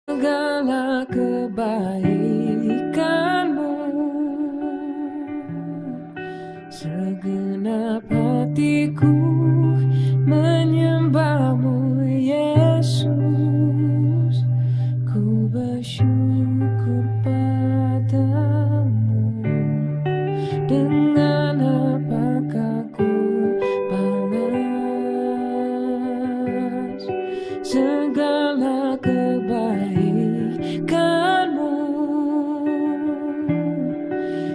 segala kebaikan-Mu, segenap hatiku menyembah-Mu, Yesus. Ku bersyukur padamu. Dengan apakah ku balas segala kebaikan-Mu,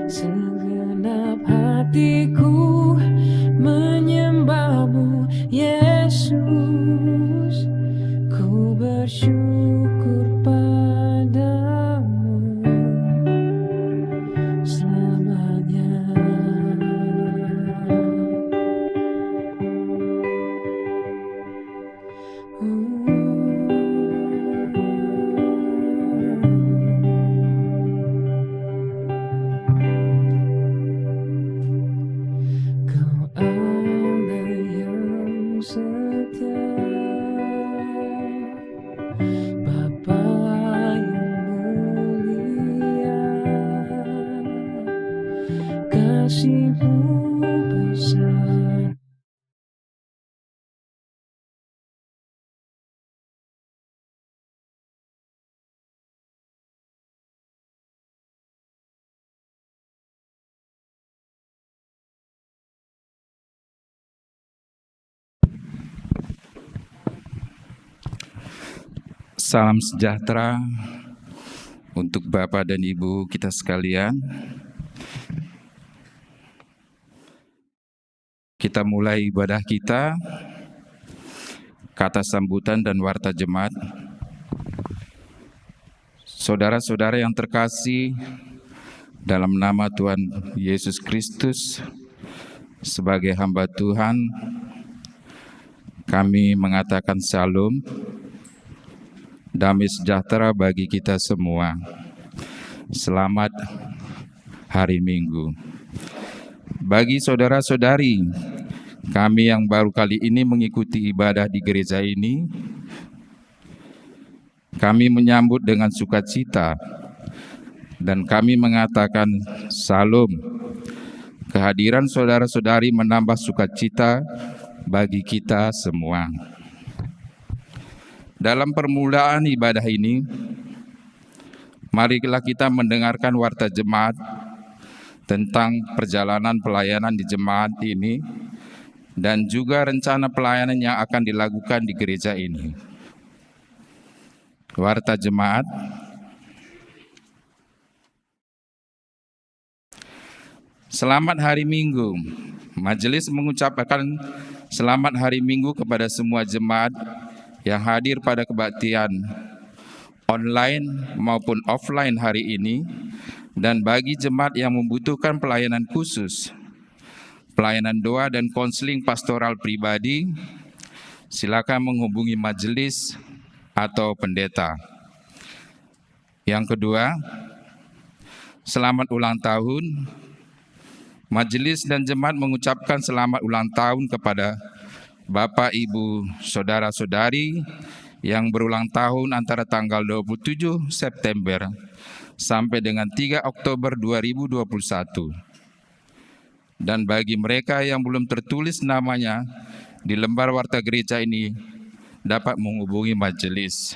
segenap hatiku menyembah-Mu, Yesus. Ku bersyukur padamu selamanya. Kau Allah yang setia, Bapa yang mulia, kasih-Mu besar. Salam sejahtera untuk Bapak dan Ibu kita sekalian. Kita mulai ibadah kita, kata sambutan dan warta jemaat. Saudara-saudara yang terkasih, dalam nama Tuhan Yesus Kristus, sebagai hamba Tuhan, kami mengatakan Shalom. Damai sejahtera bagi kita semua. Selamat hari Minggu. Bagi saudara-saudari kami yang baru kali ini mengikuti ibadah di gereja ini, kami menyambut dengan sukacita dan kami mengatakan Shalom. Kehadiran saudara-saudari menambah sukacita bagi kita semua. Dalam permulaan ibadah ini, marilah kita mendengarkan warta jemaat tentang perjalanan pelayanan di jemaat ini dan juga rencana pelayanan yang akan dilakukan di gereja ini. Warta jemaat. Selamat hari Minggu. Majelis mengucapkan selamat hari Minggu kepada semua jemaat yang hadir pada kebaktian online maupun offline hari ini, dan bagi jemaat yang membutuhkan pelayanan khusus, pelayanan doa dan konseling pastoral pribadi, silakan menghubungi majelis atau pendeta. Yang kedua, selamat ulang tahun. Majelis dan jemaat mengucapkan selamat ulang tahun kepada Bapak, Ibu, Saudara-saudari yang berulang tahun antara tanggal 27 September sampai dengan 3 Oktober 2021. Dan bagi mereka yang belum tertulis namanya di lembar warta gereja ini, dapat menghubungi majelis.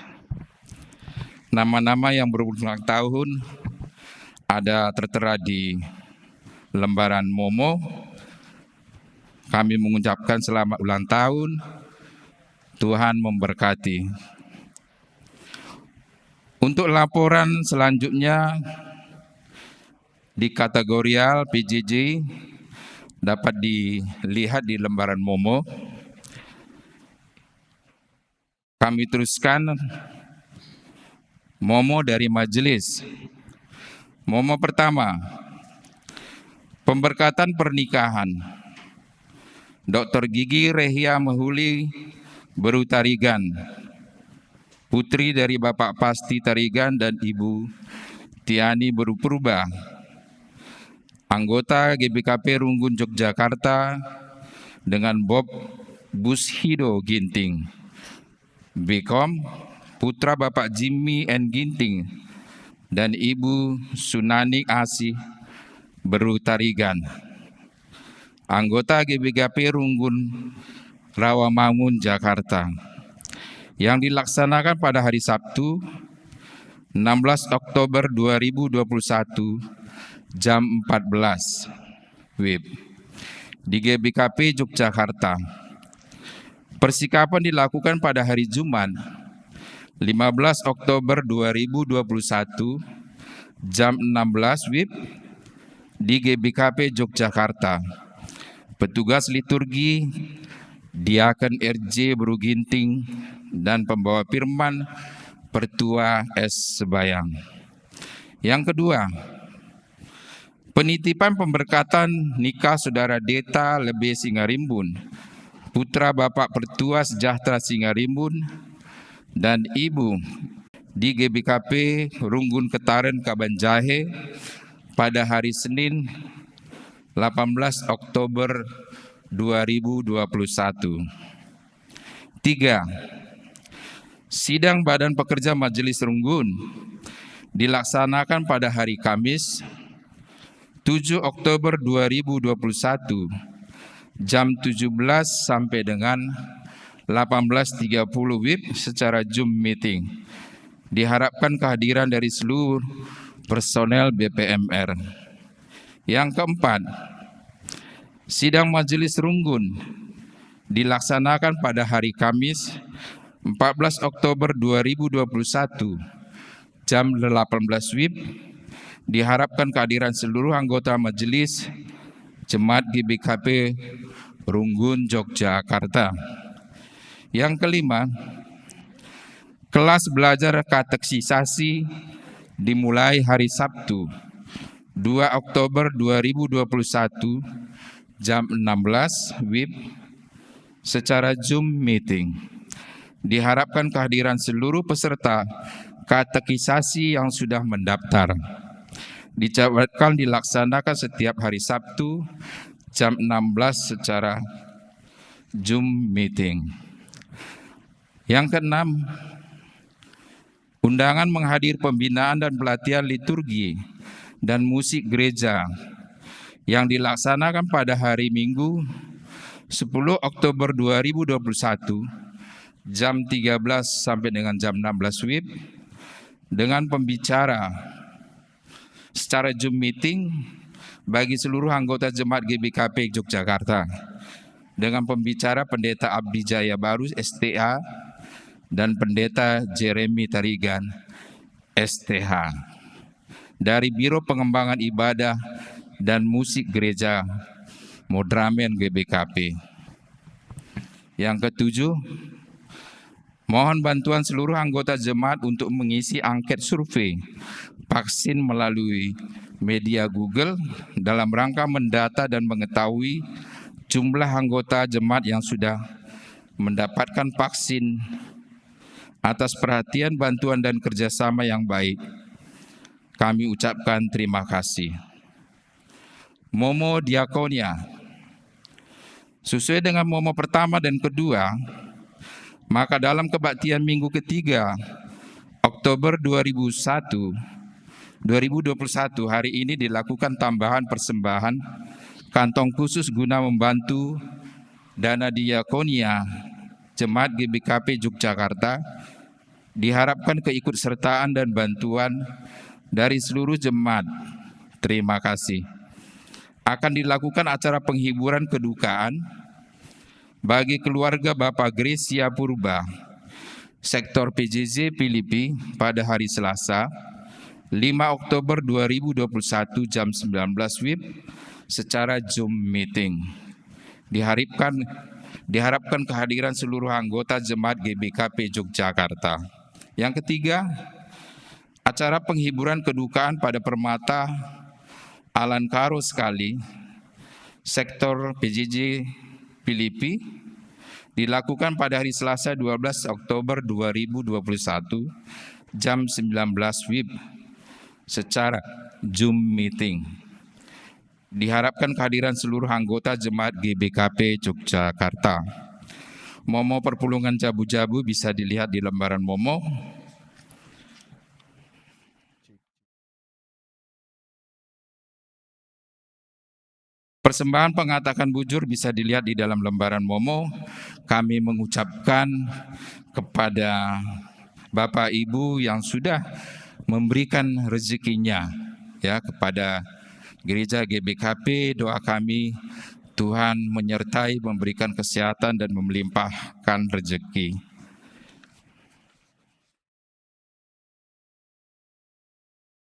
Nama-nama yang berulang tahun ada tertera di lembaran Momo. Kami mengucapkan selamat ulang tahun, Tuhan memberkati. Untuk laporan selanjutnya di kategorial PJJ dapat dilihat di lembaran Momo. Kami teruskan Momo dari majelis. Momo pertama, pemberkatan pernikahan. Dr. Gigi Rehia Mahuli Beru Tarigan, putri dari Bapak Pasti Tarigan dan Ibu Tiani Beru Purba, anggota GBKP Runggun Yogyakarta dengan Bob Bushido Ginting, Bkom putra Bapak Jimmy N. Ginting dan Ibu Sunaning Asih Berutarigan, anggota GBKP Runggun Rawamangun, Jakarta, yang dilaksanakan pada hari Sabtu 16 Oktober 2021 jam 14 WIB di GBKP Yogyakarta. Persikapan dilakukan pada hari Jumat 15 Oktober 2021 jam 16 WIB di GBKP Yogyakarta. Petugas liturgi Diaken RJ Beruginting dan pembawa firman Pertua S. Sebayang. Yang kedua, penitipan pemberkatan nikah Saudara Deta Lebe Singarimbun, putra Bapak Pertua Sejahtera Singarimbun dan Ibu di GBKP Runggun Ketaren Kabanjahe pada hari Senin 18 Oktober 2021. 3. Sidang Badan Pekerja Majelis Runggun dilaksanakan pada hari Kamis 7 Oktober 2021 jam 17 sampai dengan 18.30 WIB secara Zoom meeting. Diharapkan kehadiran dari seluruh personel BPMR. Yang keempat, sidang Majelis Runggun dilaksanakan pada hari Kamis 14 Oktober 2021 jam 18 WIB. Diharapkan kehadiran seluruh anggota Majelis Jemaat GBKP Runggun Yogyakarta. Yang kelima, kelas belajar kateksisasi dimulai hari Sabtu 2 Oktober 2021 jam 16 WIB secara Zoom meeting. Diharapkan kehadiran seluruh peserta katekisasi yang sudah mendaftar. Dijadwalkan dilaksanakan setiap hari Sabtu jam 16 secara Zoom meeting. Yang keenam, undangan menghadir pembinaan dan pelatihan liturgi dan musik gereja yang dilaksanakan pada hari Minggu 10 Oktober 2021 jam 13 sampai dengan jam 16 WIB dengan pembicara secara Zoom meeting bagi seluruh anggota Jemaat GBKP Yogyakarta dengan pembicara Pendeta Abdi Jaya Baru STA dan Pendeta Jeremy Tarigan STH dari Biro Pengembangan Ibadah dan Musik Gereja Modramen GBKP. Yang ketujuh, mohon bantuan seluruh anggota jemaat untuk mengisi angket survei vaksin melalui media Google dalam rangka mendata dan mengetahui jumlah anggota jemaat yang sudah mendapatkan vaksin. Atas perhatian, bantuan, dan kerjasama yang baik, kami ucapkan terima kasih. Momo Diakonia. Sesuai dengan momo pertama dan kedua, maka dalam kebaktian minggu ketiga Oktober 2021 hari ini dilakukan tambahan persembahan kantong khusus guna membantu dana diakonia Jemaat GBKP Yogyakarta. Diharapkan keikutsertaan dan bantuan dari seluruh jemaat. Terima kasih. Akan dilakukan acara penghiburan kedukaan bagi keluarga Bapak Grecia Purba, Sektor PJJ Filipi pada hari Selasa 5 Oktober 2021 jam 19 WIB secara Zoom meeting. Diharapkan kehadiran seluruh anggota Jemaat GBKP Yogyakarta. Yang ketiga, acara penghiburan kedukaan pada Permata Alan Karo sekali, Sektor PJJ Filipi, dilakukan pada hari Selasa 12 Oktober 2021 jam 19 WIB secara Zoom meeting. Diharapkan kehadiran seluruh anggota Jemaat GBKP Yogyakarta. Momo Perpulungan Jabu-Jabu bisa dilihat di lembaran Momo. Persembahan pengatakan bujur bisa dilihat di dalam lembaran Momo. Kami mengucapkan kepada Bapak Ibu yang sudah memberikan rezekinya ya kepada Gereja GBKP, doa kami Tuhan menyertai, memberikan kesehatan dan melimpahkan rezeki.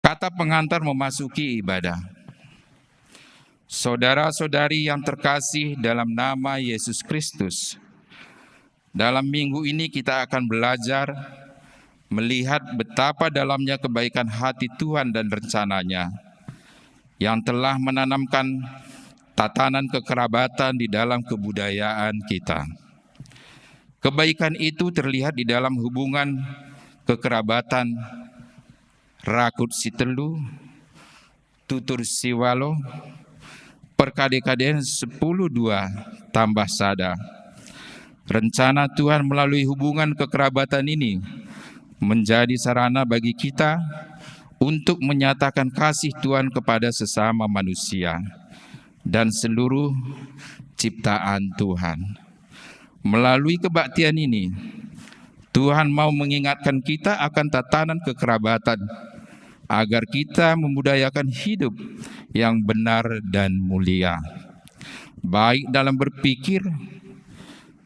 Kata pengantar memasuki ibadah. Saudara-saudari yang terkasih dalam nama Yesus Kristus, dalam minggu ini kita akan belajar melihat betapa dalamnya kebaikan hati Tuhan dan rencananya yang telah menanamkan tatanan kekerabatan di dalam kebudayaan kita. Kebaikan itu terlihat di dalam hubungan kekerabatan Rakut Sitelu, Tutur Siwalo, Perkade-kadean 10:2 tambah sada. Rencana Tuhan melalui hubungan kekerabatan ini menjadi sarana bagi kita untuk menyatakan kasih Tuhan kepada sesama manusia dan seluruh ciptaan Tuhan. Melalui kebaktian ini, Tuhan mau mengingatkan kita akan tatanan kekerabatan agar kita membudayakan hidup yang benar dan mulia, baik dalam berpikir,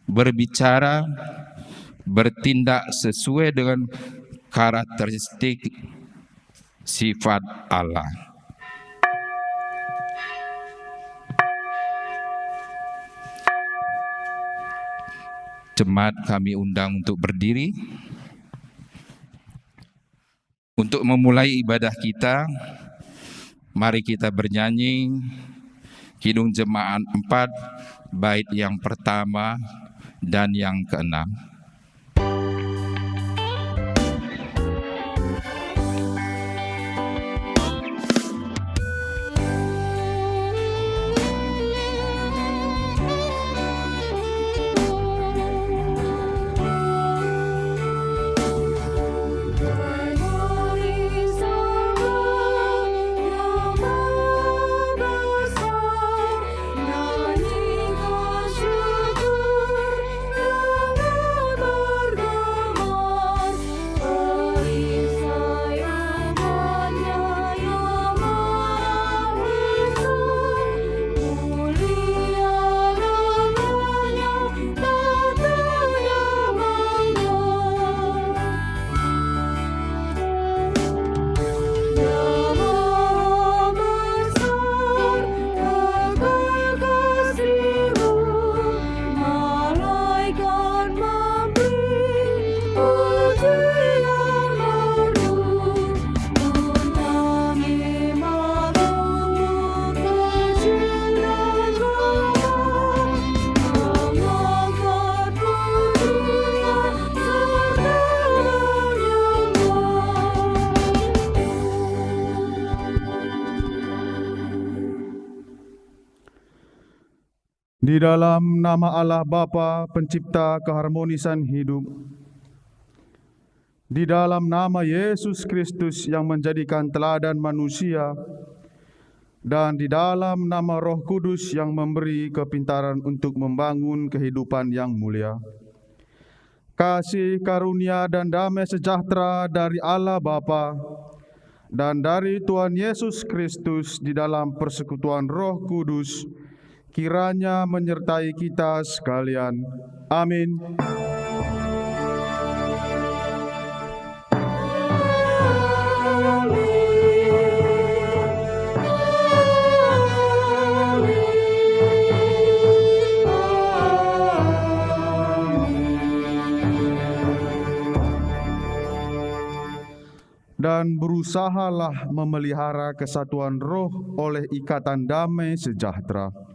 berbicara, bertindak sesuai dengan karakteristik sifat Allah. Jemaat kami undang untuk berdiri. Untuk memulai ibadah kita, mari kita bernyanyi Kidung Jemaat 4, bait yang pertama dan yang keenam. Di dalam nama Allah Bapa, pencipta keharmonisan hidup, di dalam nama Yesus Kristus yang menjadikan teladan manusia, dan di dalam nama Roh Kudus yang memberi kepintaran untuk membangun kehidupan yang mulia. Kasih, karunia, dan damai sejahtera dari Allah Bapa dan dari Tuhan Yesus Kristus di dalam persekutuan Roh Kudus kiranya menyertai kita sekalian. Amin. Dan berusahalah memelihara kesatuan roh oleh ikatan damai sejahtera.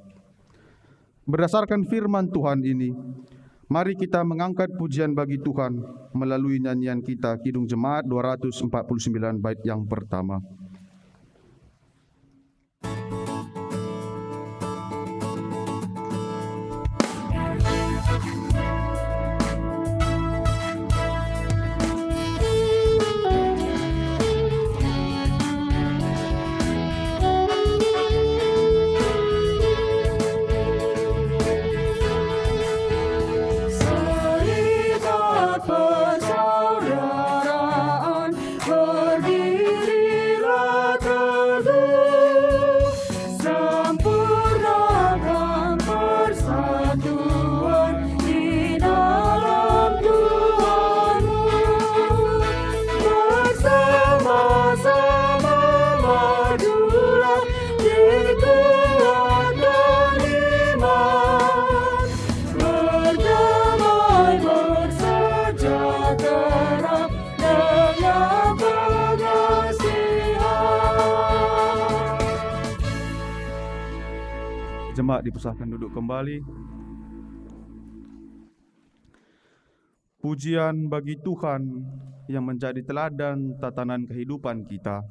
Berdasarkan firman Tuhan ini, mari kita mengangkat pujian bagi Tuhan melalui nyanyian kita Kidung Jemaat 249 bait yang pertama. Jemaat dipersilahkan duduk kembali. Pujian bagi Tuhan yang menjadi teladan tatanan kehidupan kita.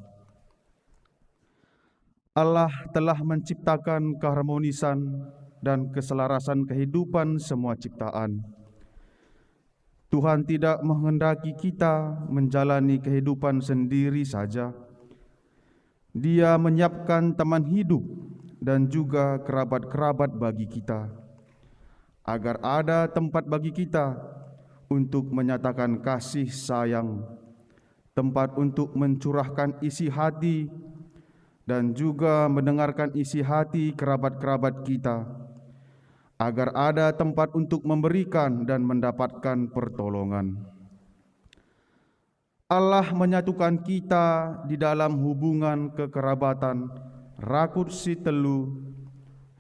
Allah telah menciptakan keharmonisan dan keselarasan kehidupan semua ciptaan. Tuhan tidak menghendaki kita menjalani kehidupan sendiri saja. Dia menyiapkan teman hidup dan juga kerabat-kerabat bagi kita, agar ada tempat bagi kita untuk menyatakan kasih sayang, tempat untuk mencurahkan isi hati, dan juga mendengarkan isi hati kerabat-kerabat kita, agar ada tempat untuk memberikan dan mendapatkan pertolongan. Allah menyatukan kita di dalam hubungan kekerabatan rakut si telu,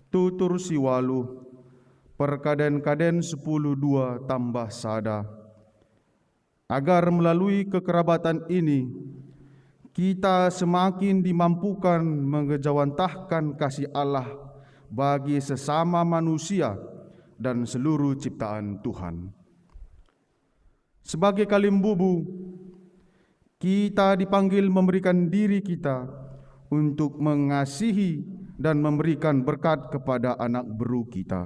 tutur si walu, perkaden-kaden 10:2 tambah sada. Agar melalui kekerabatan ini, kita semakin dimampukan mengejawantahkan kasih Allah bagi sesama manusia dan seluruh ciptaan Tuhan. Sebagai kalim bubu, kita dipanggil memberikan diri kita untuk mengasihi dan memberikan berkat kepada anak beru kita.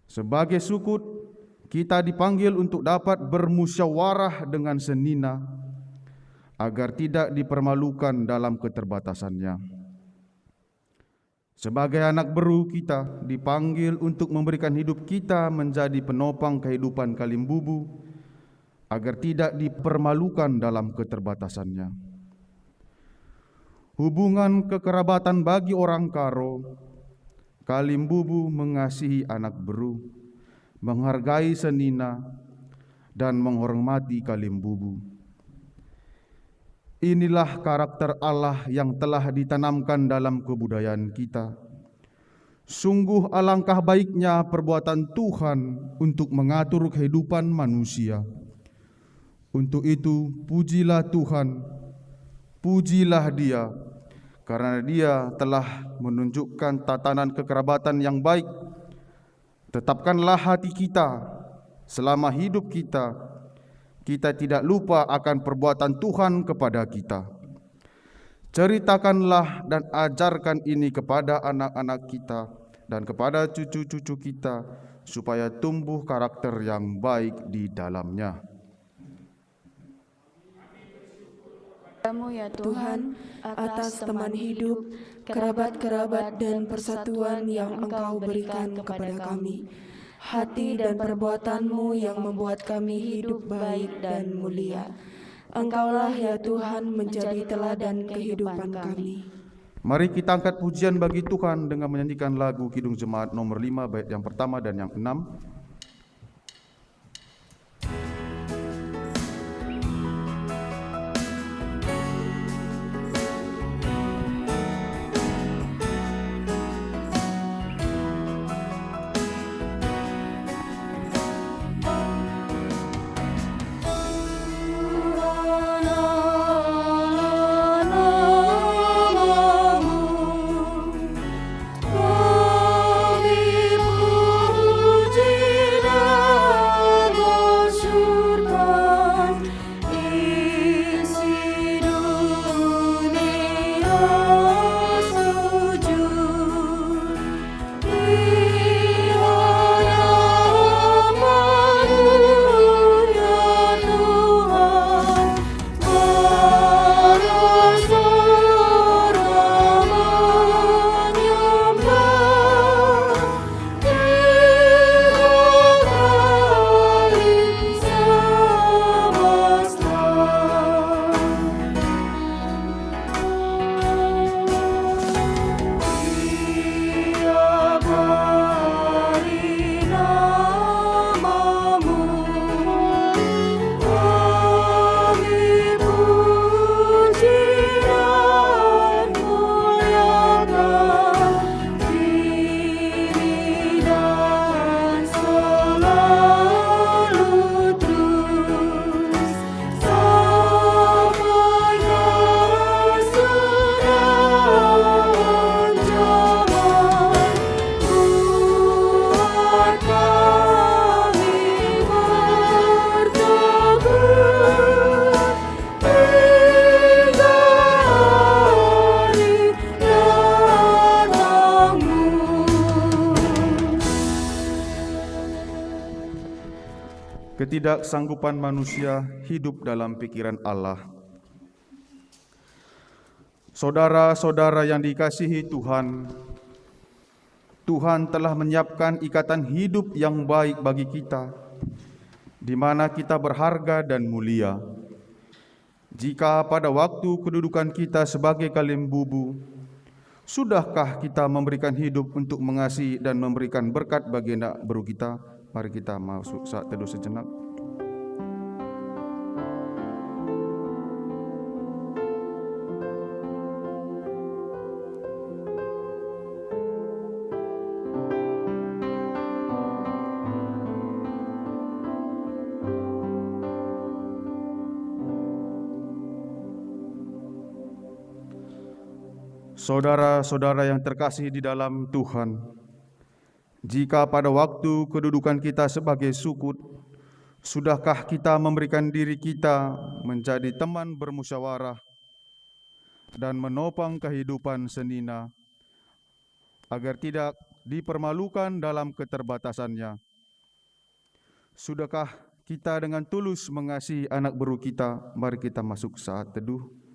Sebagai sukut, kita dipanggil untuk dapat bermusyawarah dengan senina, agar tidak dipermalukan dalam keterbatasannya. Sebagai anak beru, kita dipanggil untuk memberikan hidup kita menjadi penopang kehidupan kalim bubu, agar tidak dipermalukan dalam keterbatasannya. Hubungan kekerabatan bagi orang karo, kalim bubu mengasihi anak beru, menghargai senina, dan menghormati kalim bubu. Inilah karakter Allah yang telah ditanamkan dalam kebudayaan kita. Sungguh alangkah baiknya perbuatan Tuhan untuk mengatur kehidupan manusia. Untuk itu, pujilah Tuhan, pujilah Dia, karena Dia telah menunjukkan tatanan kekerabatan yang baik. Tetapkanlah hati kita selama hidup kita, kita tidak lupa akan perbuatan Tuhan kepada kita. Ceritakanlah dan ajarkan ini kepada anak-anak kita dan kepada cucu-cucu kita, supaya tumbuh karakter yang baik di dalamnya. Kamu ya Tuhan, atas teman hidup, kerabat-kerabat dan persatuan yang Engkau berikan kepada kami, hati dan perbuatan-Mu yang membuat kami hidup baik dan mulia. Engkaulah ya Tuhan menjadi teladan kehidupan kami. Mari kita angkat pujian bagi Tuhan dengan menyanyikan lagu Kidung Jemaat nomor 5 bait yang pertama dan yang 6. Puji ketidaksanggupan manusia hidup dalam pikiran Allah. Saudara-saudara yang dikasihi Tuhan, Tuhan telah menyiapkan ikatan hidup yang baik bagi kita, di mana kita berharga dan mulia. Jika pada waktu kedudukan kita sebagai kalim bubu, sudahkah kita memberikan hidup untuk mengasihi dan memberikan berkat bagi anak baru kita? Mari kita masuk saat teduh sejenak. Saudara-saudara yang terkasih di dalam Tuhan, jika pada waktu kedudukan kita sebagai sukut, sudahkah kita memberikan diri kita menjadi teman bermusyawarah dan menopang kehidupan senina, agar tidak dipermalukan dalam keterbatasannya? Sudahkah kita dengan tulus mengasihi anak baru kita? Mari kita masuk saat teduh.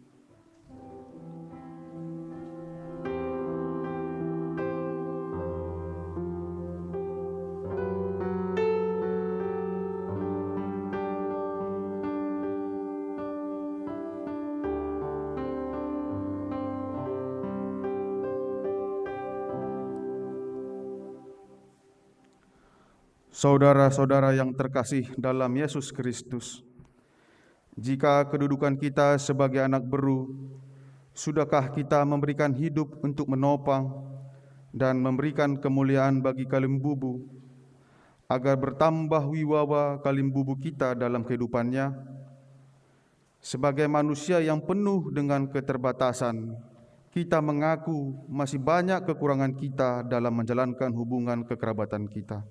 Saudara-saudara yang terkasih dalam Yesus Kristus, jika kedudukan kita sebagai anak beru, sudahkah kita memberikan hidup untuk menopang dan memberikan kemuliaan bagi kalim bubu, agar bertambah wibawa kalim bubu kita dalam kehidupannya? Sebagai manusia yang penuh dengan keterbatasan, kita mengaku masih banyak kekurangan kita dalam menjalankan hubungan kekerabatan kita.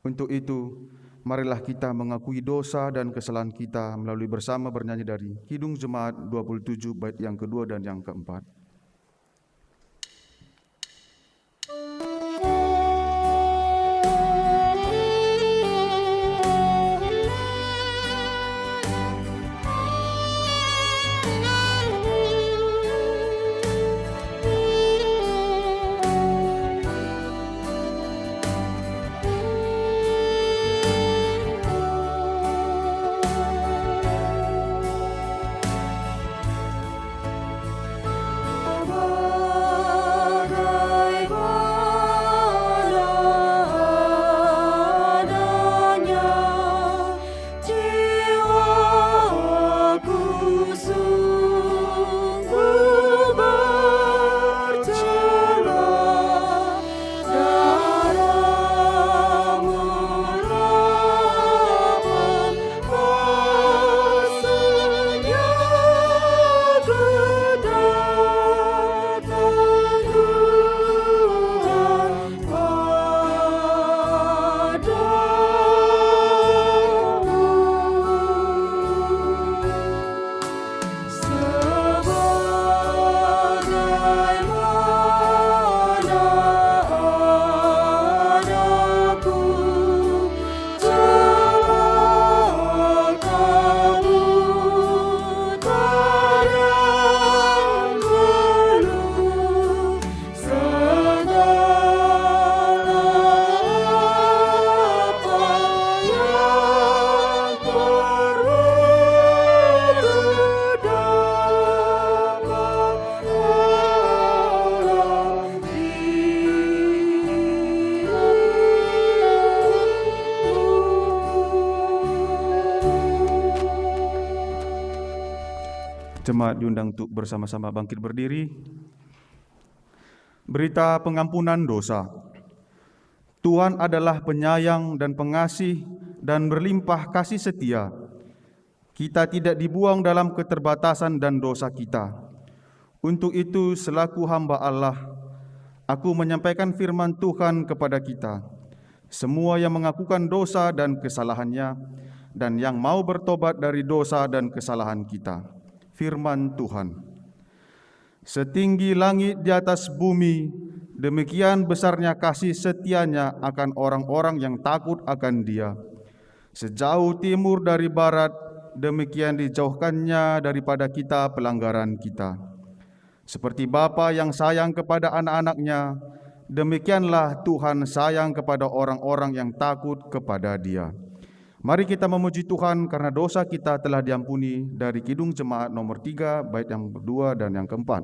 Untuk itu, marilah kita mengakui dosa dan kesalahan kita melalui bersama bernyanyi dari Kidung Jemaat 27 bait yang kedua dan yang keempat. Jemaat diundang untuk bersama-sama bangkit berdiri. Berita pengampunan dosa. Tuhan adalah penyayang dan pengasih dan berlimpah kasih setia. Kita tidak dibuang dalam keterbatasan dan dosa kita. Untuk itu, selaku hamba Allah, aku menyampaikan firman Tuhan kepada kita. Semua yang mengakukan dosa dan kesalahannya, dan yang mau bertobat dari dosa dan kesalahan kita. Firman Tuhan. Setinggi langit di atas bumi, demikian besarnya kasih setianya akan orang-orang yang takut akan Dia. Sejauh timur dari barat, demikian dijauhkannya daripada kita pelanggaran kita. Seperti Bapa yang sayang kepada anak-anaknya, demikianlah Tuhan sayang kepada orang-orang yang takut kepada Dia. Mari kita memuji Tuhan karena dosa kita telah diampuni. Dari Kidung Jemaat nomor 3, bait yang kedua dan yang keempat.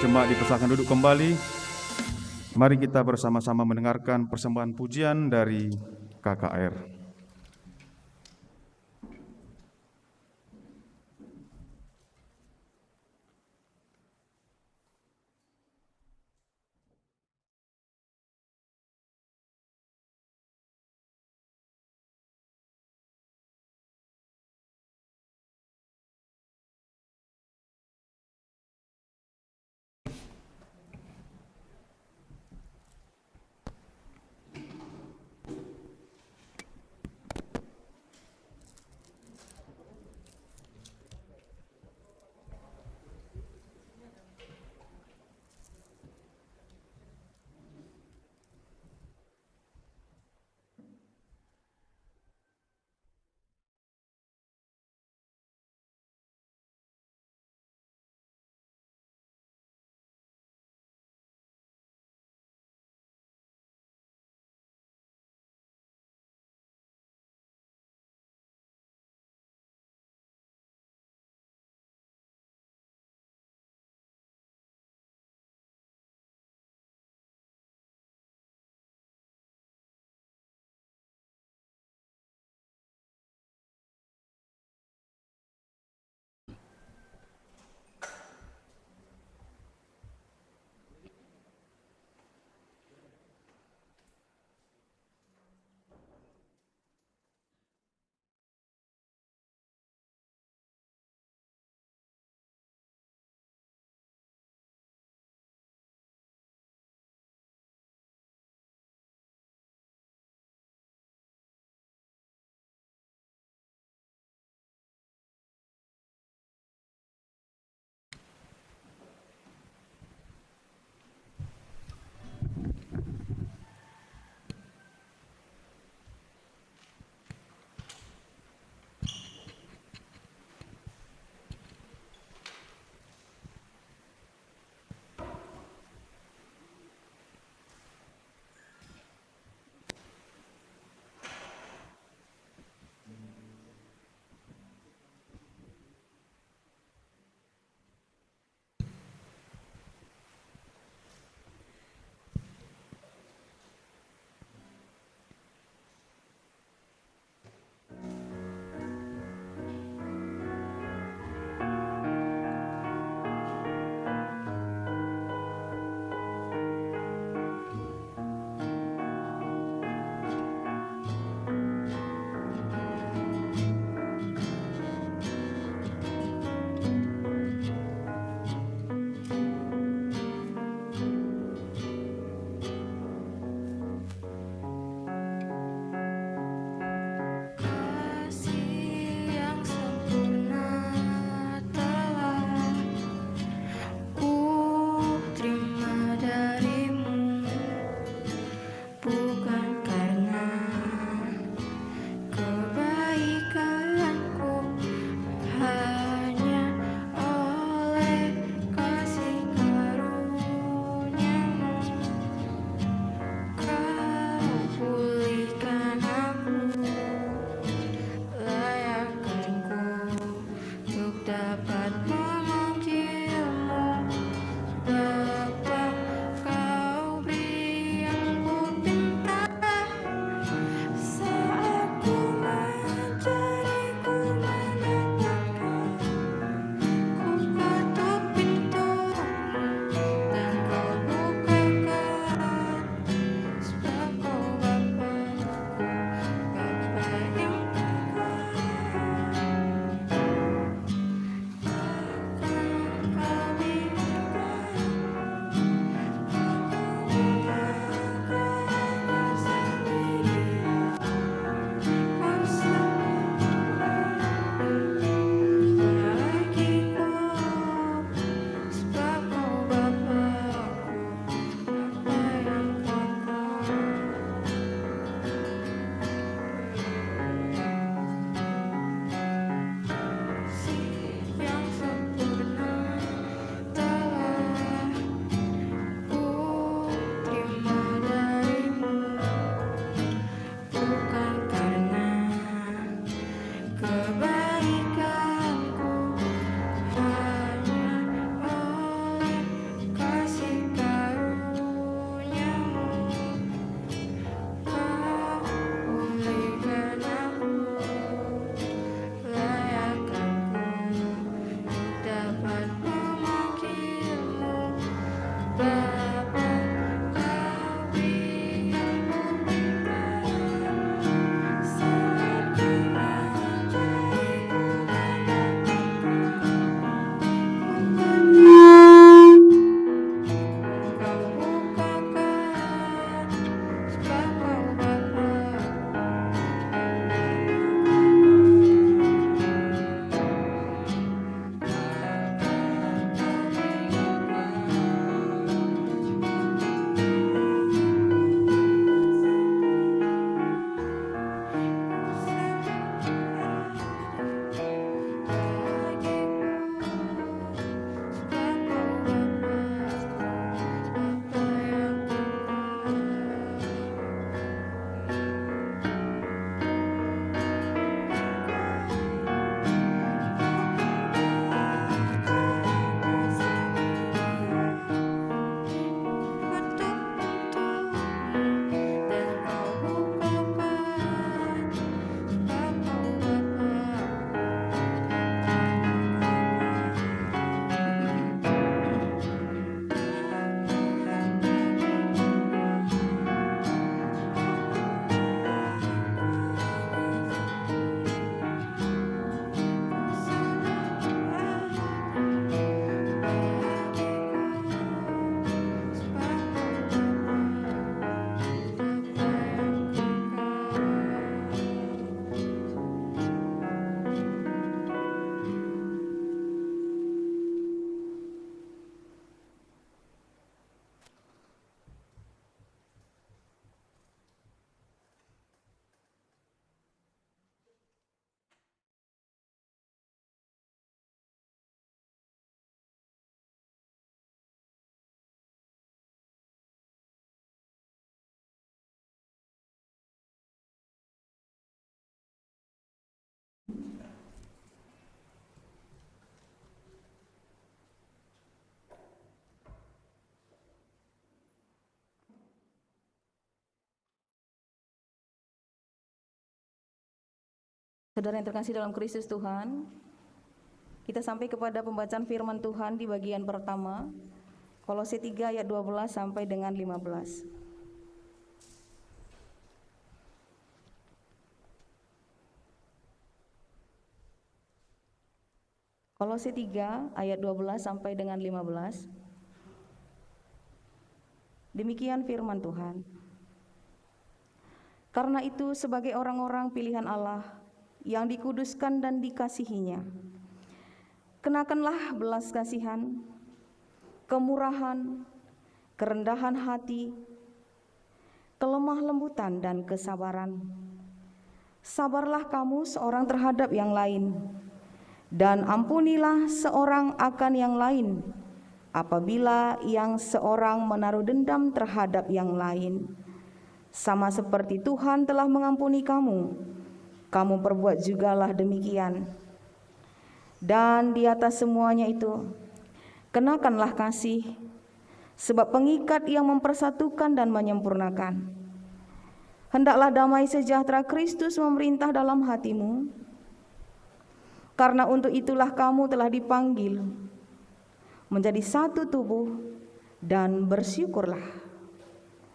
Jemaat dipersilakan duduk kembali. Mari kita bersama-sama mendengarkan persembahan pujian dari KKR. Saudara yang terkasih dalam Kristus Tuhan, kita sampai kepada pembacaan firman Tuhan di bagian pertama, Kolose 3 ayat 12 sampai dengan 15. Kolose 3 ayat 12 sampai dengan 15. Demikian firman Tuhan. Karena itu sebagai orang-orang pilihan Allah yang dikuduskan dan dikasihinya, kenakanlah belas kasihan, kemurahan, kerendahan hati, kelemah lembutan dan kesabaran. Sabarlah kamu seorang terhadap yang lain, dan ampunilah seorang akan yang lain apabila yang seorang menaruh dendam terhadap yang lain. Sama seperti Tuhan telah mengampuni kamu, kamu perbuat jugalah demikian. Dan di atas semuanya itu, kenakanlah kasih, sebab pengikat yang mempersatukan dan menyempurnakan. Hendaklah damai sejahtera Kristus memerintah dalam hatimu, karena untuk itulah kamu telah dipanggil menjadi satu tubuh, dan bersyukurlah.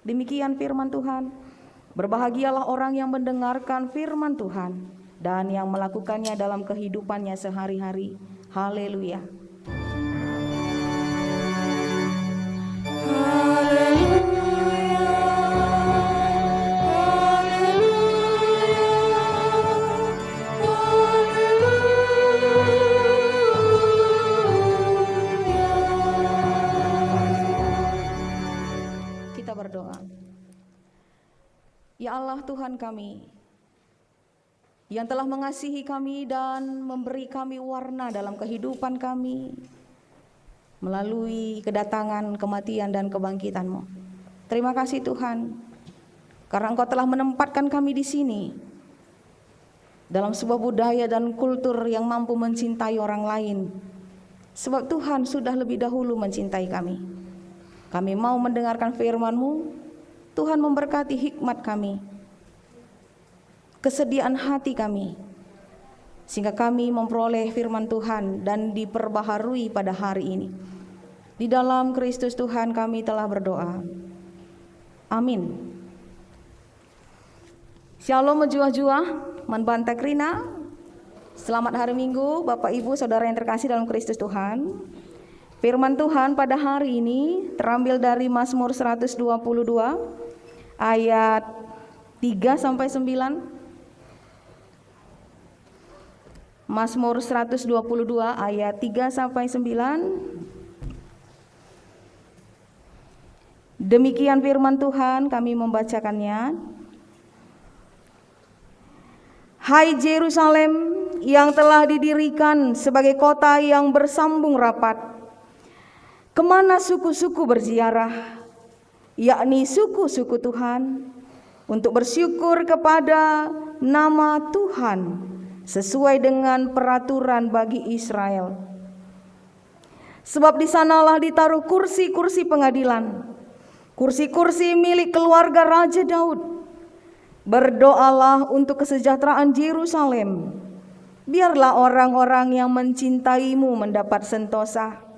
Demikian firman Tuhan. Berbahagialah orang yang mendengarkan firman Tuhan dan yang melakukannya dalam kehidupannya sehari-hari. Haleluya. Kita berdoa. Ya Allah Tuhan kami, yang telah mengasihi kami dan memberi kami warna dalam kehidupan kami melalui kedatangan, kematian, dan kebangkitan-Mu. Terima kasih Tuhan, karena Engkau telah menempatkan kami di sini dalam sebuah budaya dan kultur yang mampu mencintai orang lain. Sebab Tuhan sudah lebih dahulu mencintai kami. Kami mau mendengarkan firman-Mu. Tuhan memberkati hikmat kami, kesediaan hati kami, sehingga kami memperoleh firman Tuhan dan diperbaharui pada hari ini. Di dalam Kristus Tuhan kami telah berdoa. Amin. Shalom menjuah-juah, manbanta krina. Selamat hari Minggu, Bapak Ibu Saudara yang terkasih dalam Kristus Tuhan. Firman Tuhan pada hari ini terambil dari Mazmur 122 ayat 3 sampai 9. Mazmur 122 ayat 3 sampai 9. Demikian firman Tuhan, kami membacakannya. Hai Yerusalem yang telah didirikan sebagai kota yang bersambung rapat, kemana suku-suku berziarah, yakni suku-suku Tuhan, untuk bersyukur kepada nama Tuhan sesuai dengan peraturan bagi Israel. Sebab di sanalah ditaruh kursi-kursi pengadilan, kursi-kursi milik keluarga Raja Daud. Berdoalah untuk kesejahteraan Yerusalem. Biarlah orang-orang yang mencintaimu mendapat sentosa.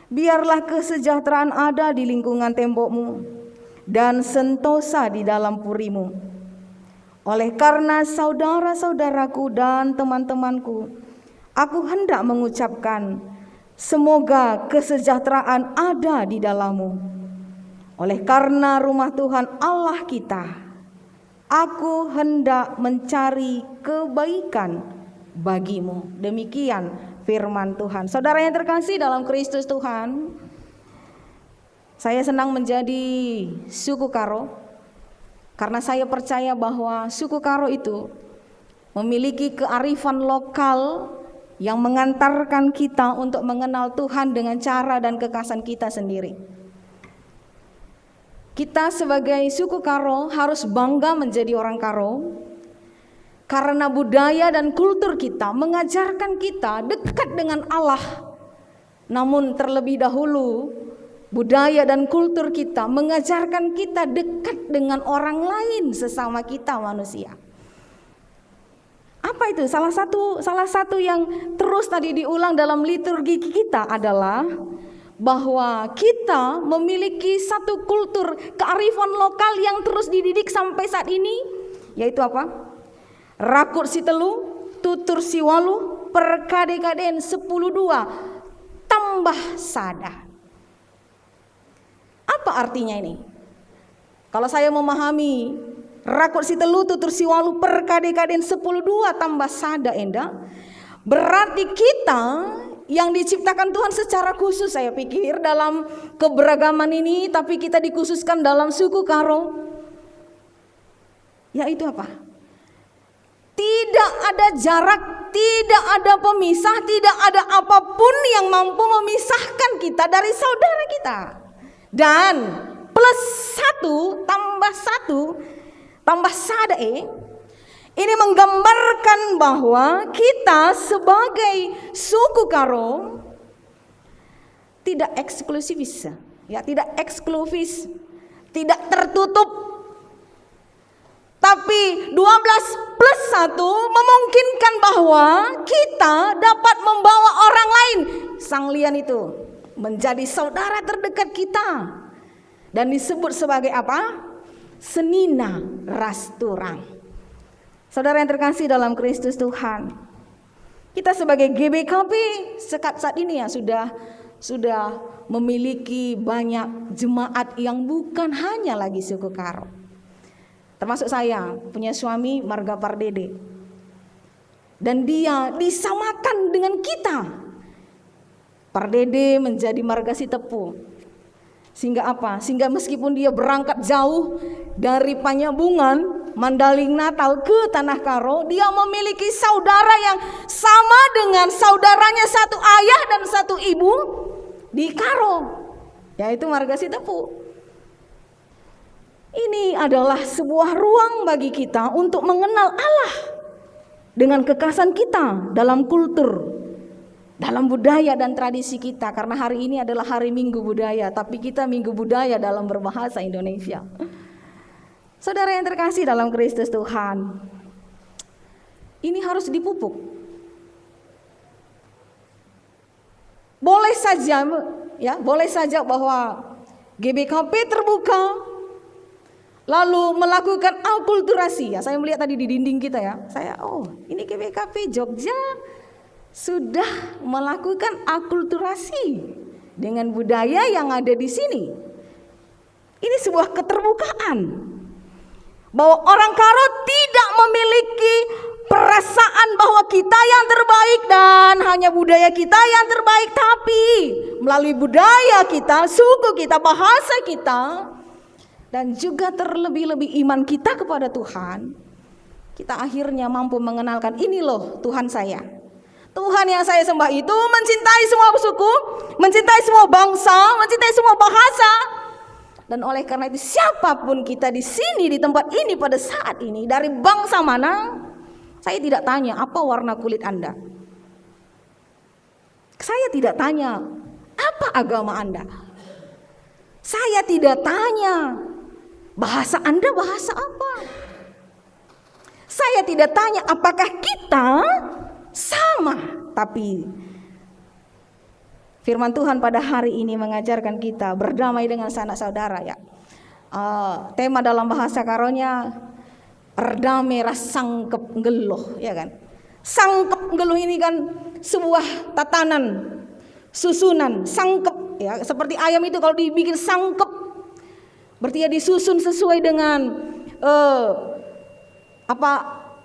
Biarlah kesejahteraan ada di lingkungan tembokmu dan sentosa di dalam purimu. Oleh karena saudara-saudaraku dan teman-temanku, aku hendak mengucapkan, semoga kesejahteraan ada di dalammu. Oleh karena rumah Tuhan Allah kita, aku hendak mencari kebaikan bagimu. Demikian firman Tuhan. Saudara yang terkasih dalam Kristus Tuhan, saya senang menjadi suku Karo karena saya percaya bahwa suku Karo itu memiliki kearifan lokal yang mengantarkan kita untuk mengenal Tuhan dengan cara dan kekhasan kita sendiri. Kita sebagai suku Karo harus bangga menjadi orang Karo, karena budaya dan kultur kita mengajarkan kita dekat dengan Allah. Namun terlebih dahulu budaya dan kultur kita mengajarkan kita dekat dengan orang lain sesama kita manusia. Apa itu? Salah satu yang terus tadi diulang dalam liturgi kita adalah bahwa kita memiliki satu kultur kearifan lokal yang terus dididik sampai saat ini, yaitu apa? Rakut si telu, tutur si walu, perkade-kaden 10-2 tambah sada. Apa artinya ini? Kalau saya memahami rakut si telu, tutur si walu, perkade-kaden 10-2 tambah sada enda, berarti kita yang diciptakan Tuhan secara khusus, saya pikir dalam keberagaman ini, tapi kita dikhususkan dalam suku Karo, yaitu apa? Tidak ada jarak, tidak ada pemisah, tidak ada apapun yang mampu memisahkan kita dari saudara kita. Dan plus 1 tambah 1 tambah sadae, ini menggambarkan bahwa kita sebagai suku Karo tidak eksklusivis, ya, tidak eksklusif, tidak tertutup. Tapi 12 plus 1 memungkinkan bahwa kita dapat membawa orang lain, sang lian itu, menjadi saudara terdekat kita. Dan disebut sebagai apa? Senina rasturang. Saudara yang terkasih dalam Kristus Tuhan, kita sebagai GBKP saat ini ya sudah memiliki banyak jemaat yang bukan hanya lagi suku Karo. Termasuk saya punya suami marga Pardede, dan dia disamakan dengan kita. Pardede menjadi marga Sitepu. Sehingga apa? Sehingga meskipun dia berangkat jauh dari Panyabungan, Mandaling Natal ke Tanah Karo, dia memiliki saudara yang sama dengan saudaranya satu ayah dan satu ibu di Karo, yaitu marga Sitepu. Ini adalah sebuah ruang bagi kita untuk mengenal Allah dengan kekhasan kita dalam kultur, dalam budaya dan tradisi kita. Karena hari ini adalah hari Minggu Budaya, tapi kita Minggu Budaya dalam berbahasa Indonesia. Saudara yang terkasih dalam Kristus Tuhan, ini harus dipupuk. Boleh saja bahwa GBKP terbuka, lalu melakukan akulturasi. Ya, saya melihat tadi di dinding kita ya. Ini GBKP Jogja sudah melakukan akulturasi dengan budaya yang ada di sini. Ini sebuah keterbukaan. Bahwa orang Karo tidak memiliki perasaan bahwa kita yang terbaik dan hanya budaya kita yang terbaik, tapi melalui budaya kita, suku kita, bahasa kita, dan juga terlebih-lebih iman kita kepada Tuhan, kita akhirnya mampu mengenalkan, ini loh Tuhan saya. Tuhan yang saya sembah itu mencintai semua suku, mencintai semua bangsa, mencintai semua bahasa. Dan oleh karena itu siapapun kita di sini, di tempat ini pada saat ini, dari bangsa mana, saya tidak tanya apa warna kulit Anda. Saya tidak tanya apa agama Anda. Saya tidak tanya bahasa Anda bahasa apa. Saya tidak tanya apakah kita sama. Tapi firman Tuhan pada hari ini mengajarkan kita berdamai dengan sanak saudara ya. Tema dalam bahasa Karonya erdame rasangkep ngeluh, ya kan? Sangkep ngeluh ini kan sebuah tatanan, susunan, sangkep ya, seperti ayam itu kalau dibikin sangkep berarti ya disusun sesuai dengan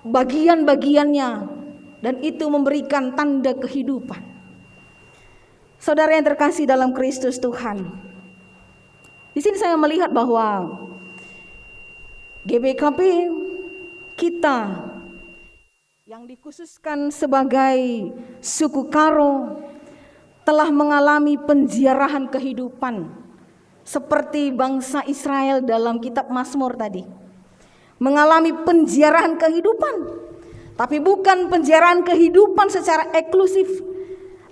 bagian-bagiannya, dan itu memberikan tanda kehidupan. Saudara yang terkasih dalam Kristus Tuhan, di sini saya melihat bahwa GBKP kita yang dikhususkan sebagai suku Karo telah mengalami penziarahan kehidupan seperti bangsa Israel dalam kitab Mazmur tadi. Mengalami penziarahan kehidupan, tapi bukan penziarahan kehidupan secara eksklusif,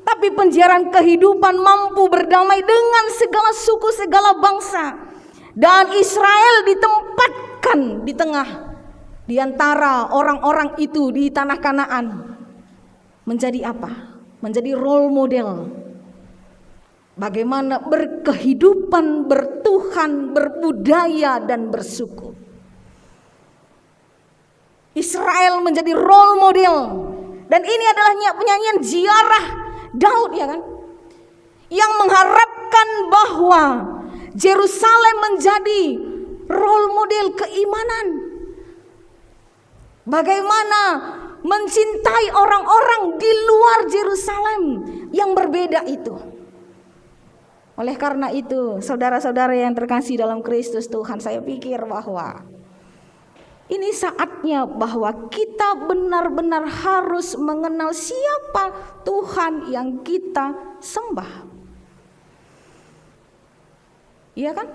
tapi penziarahan kehidupan mampu berdamai dengan segala suku, segala bangsa. Dan Israel ditempatkan di di antara orang-orang itu di tanah Kanaan menjadi apa? Menjadi role model. Bagaimana berkehidupan, bertuhan, berbudaya dan bersuku. Israel menjadi role model. Dan ini adalah penyanyian ziarah Daud, ya kan? Yang mengharapkan bahwa Yerusalem menjadi role model keimanan. Bagaimana mencintai orang-orang di luar Yerusalem yang berbeda itu. Oleh karena itu, saudara-saudara yang terkasih dalam Kristus Tuhan, saya pikir bahwa ini saatnya bahwa kita benar-benar harus mengenal siapa Tuhan yang kita sembah. Iya kan?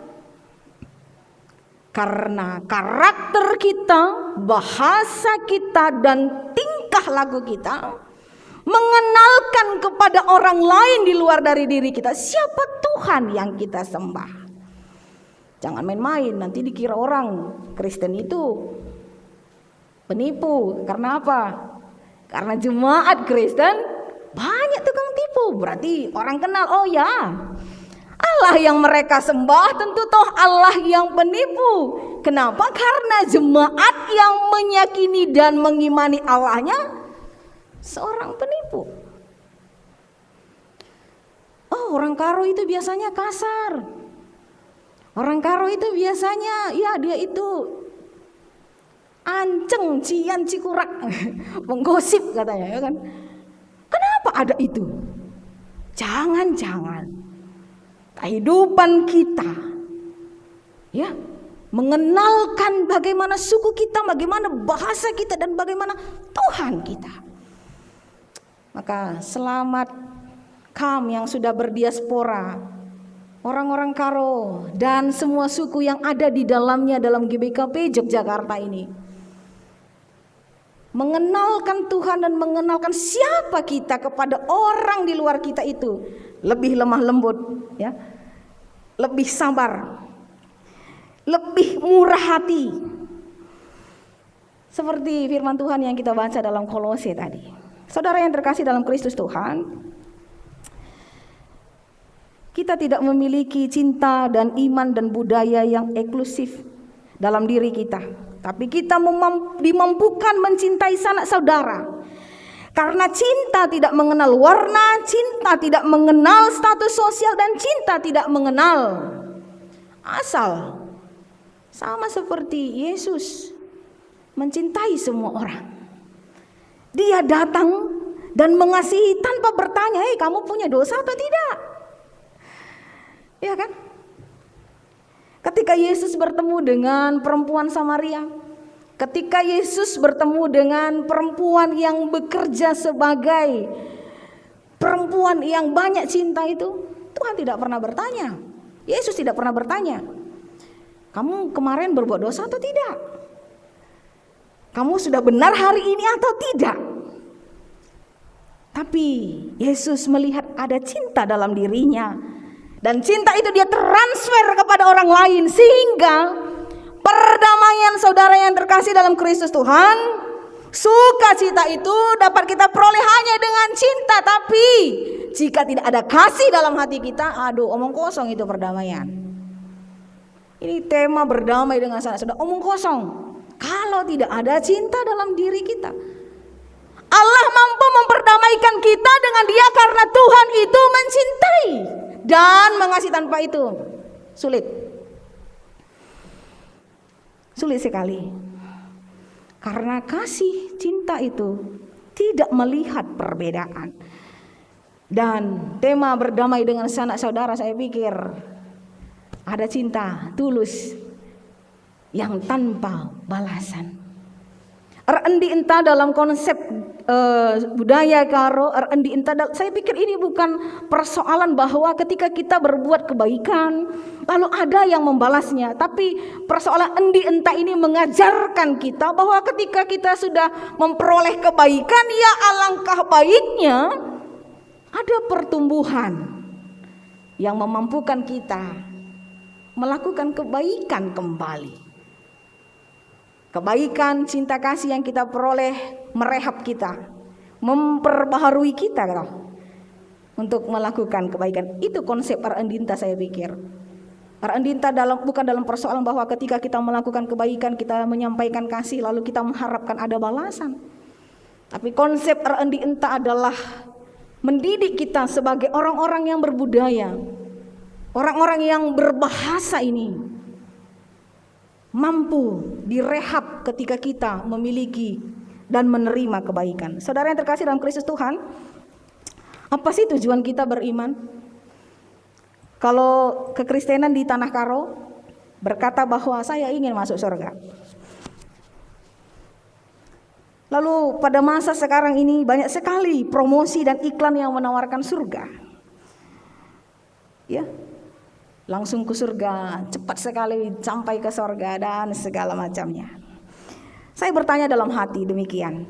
Karena karakter kita, bahasa kita, dan tingkah laku kita mengenalkan kepada orang lain di luar dari diri kita siapa Tuhan yang kita sembah. Jangan main-main, nanti dikira orang Kristen itu penipu. Karena apa? Karena jemaat Kristen banyak tukang tipu. Berarti orang kenal, oh ya, Allah yang mereka sembah tentu toh Allah yang penipu. Kenapa? Karena jemaat yang meyakini dan mengimani Allahnya seorang penipu. Oh, orang Karo itu biasanya kasar. Orang Karo itu biasanya ya dia itu anceng, cian, cikurak, menggosip katanya, ya kan? Kenapa ada itu? Jangan-jangan kehidupan kita, ya, mengenalkan bagaimana suku kita, bagaimana bahasa kita, dan bagaimana Tuhan kita. Maka selamat kamu yang sudah berdiaspora, orang-orang Karo dan semua suku yang ada di dalamnya dalam GBKP Yogyakarta ini. Mengenalkan Tuhan dan mengenalkan siapa kita kepada orang di luar kita itu. Lebih lemah lembut, ya, lebih sabar, lebih murah hati. Seperti firman Tuhan yang kita baca dalam Kolose tadi. Saudara yang terkasih dalam Kristus Tuhan, kita tidak memiliki cinta dan iman dan budaya yang eksklusif dalam diri kita, tapi kita dimampukan mencintai sanak saudara. Karena cinta tidak mengenal warna, cinta tidak mengenal status sosial, dan cinta tidak mengenal asal. Sama seperti Yesus mencintai semua orang. Dia datang dan mengasihi tanpa bertanya, "Hei, kamu punya dosa atau tidak?" Ya kan? Ketika Yesus bertemu dengan perempuan Samaria, ketika Yesus bertemu dengan perempuan yang bekerja sebagai perempuan yang banyak cinta itu, Tuhan tidak pernah bertanya. Yesus tidak pernah bertanya, "Kamu kemarin berbuat dosa atau tidak? Kamu sudah benar hari ini atau tidak?" Tapi Yesus melihat ada cinta dalam dirinya, dan cinta itu dia transfer kepada orang lain, sehingga perdamaian saudara yang terkasih dalam Kristus Tuhan, sukacita itu dapat kita peroleh hanya dengan cinta. Tapi jika tidak ada kasih dalam hati kita, aduh, omong kosong itu perdamaian. Ini tema berdamai dengan sanak saudara, omong kosong. Kalau tidak ada cinta dalam diri kita, Allah mampu memperdamaikan kita dengan Dia karena Tuhan itu mencintai dan mengasihi. Tanpa itu sulit sekali. Karena kasih cinta itu tidak melihat perbedaan. Dan tema berdamai dengan sanak saudara, saya pikir ada cinta tulus yang tanpa balasan. Endi entah dalam konsep budaya Karo, endi entah, saya pikir ini bukan persoalan bahwa ketika kita berbuat kebaikan lalu ada yang membalasnya, tapi persoalan endi entah ini mengajarkan kita bahwa ketika kita sudah memperoleh kebaikan, ya alangkah baiknya ada pertumbuhan yang memampukan kita melakukan kebaikan kembali. Kebaikan, cinta kasih yang kita peroleh merehab kita, memperbaharui kita untuk melakukan kebaikan. Itu konsep Arendinta saya pikir. Arendinta bukan dalam persoalan bahwa ketika kita melakukan kebaikan, kita menyampaikan kasih lalu kita mengharapkan ada balasan. Tapi konsep Arendinta adalah mendidik kita sebagai orang-orang yang berbudaya, orang-orang yang berbahasa ini mampu direhab ketika kita memiliki dan menerima kebaikan. Saudara yang terkasih dalam Kristus Tuhan, apa sih tujuan kita beriman? Kalau kekristenan di Tanah Karo berkata bahwa saya ingin masuk surga. Lalu pada masa sekarang ini banyak sekali promosi dan iklan yang menawarkan surga. Ya, langsung ke surga, cepat sekali sampai ke surga dan segala macamnya. Saya bertanya dalam hati demikian.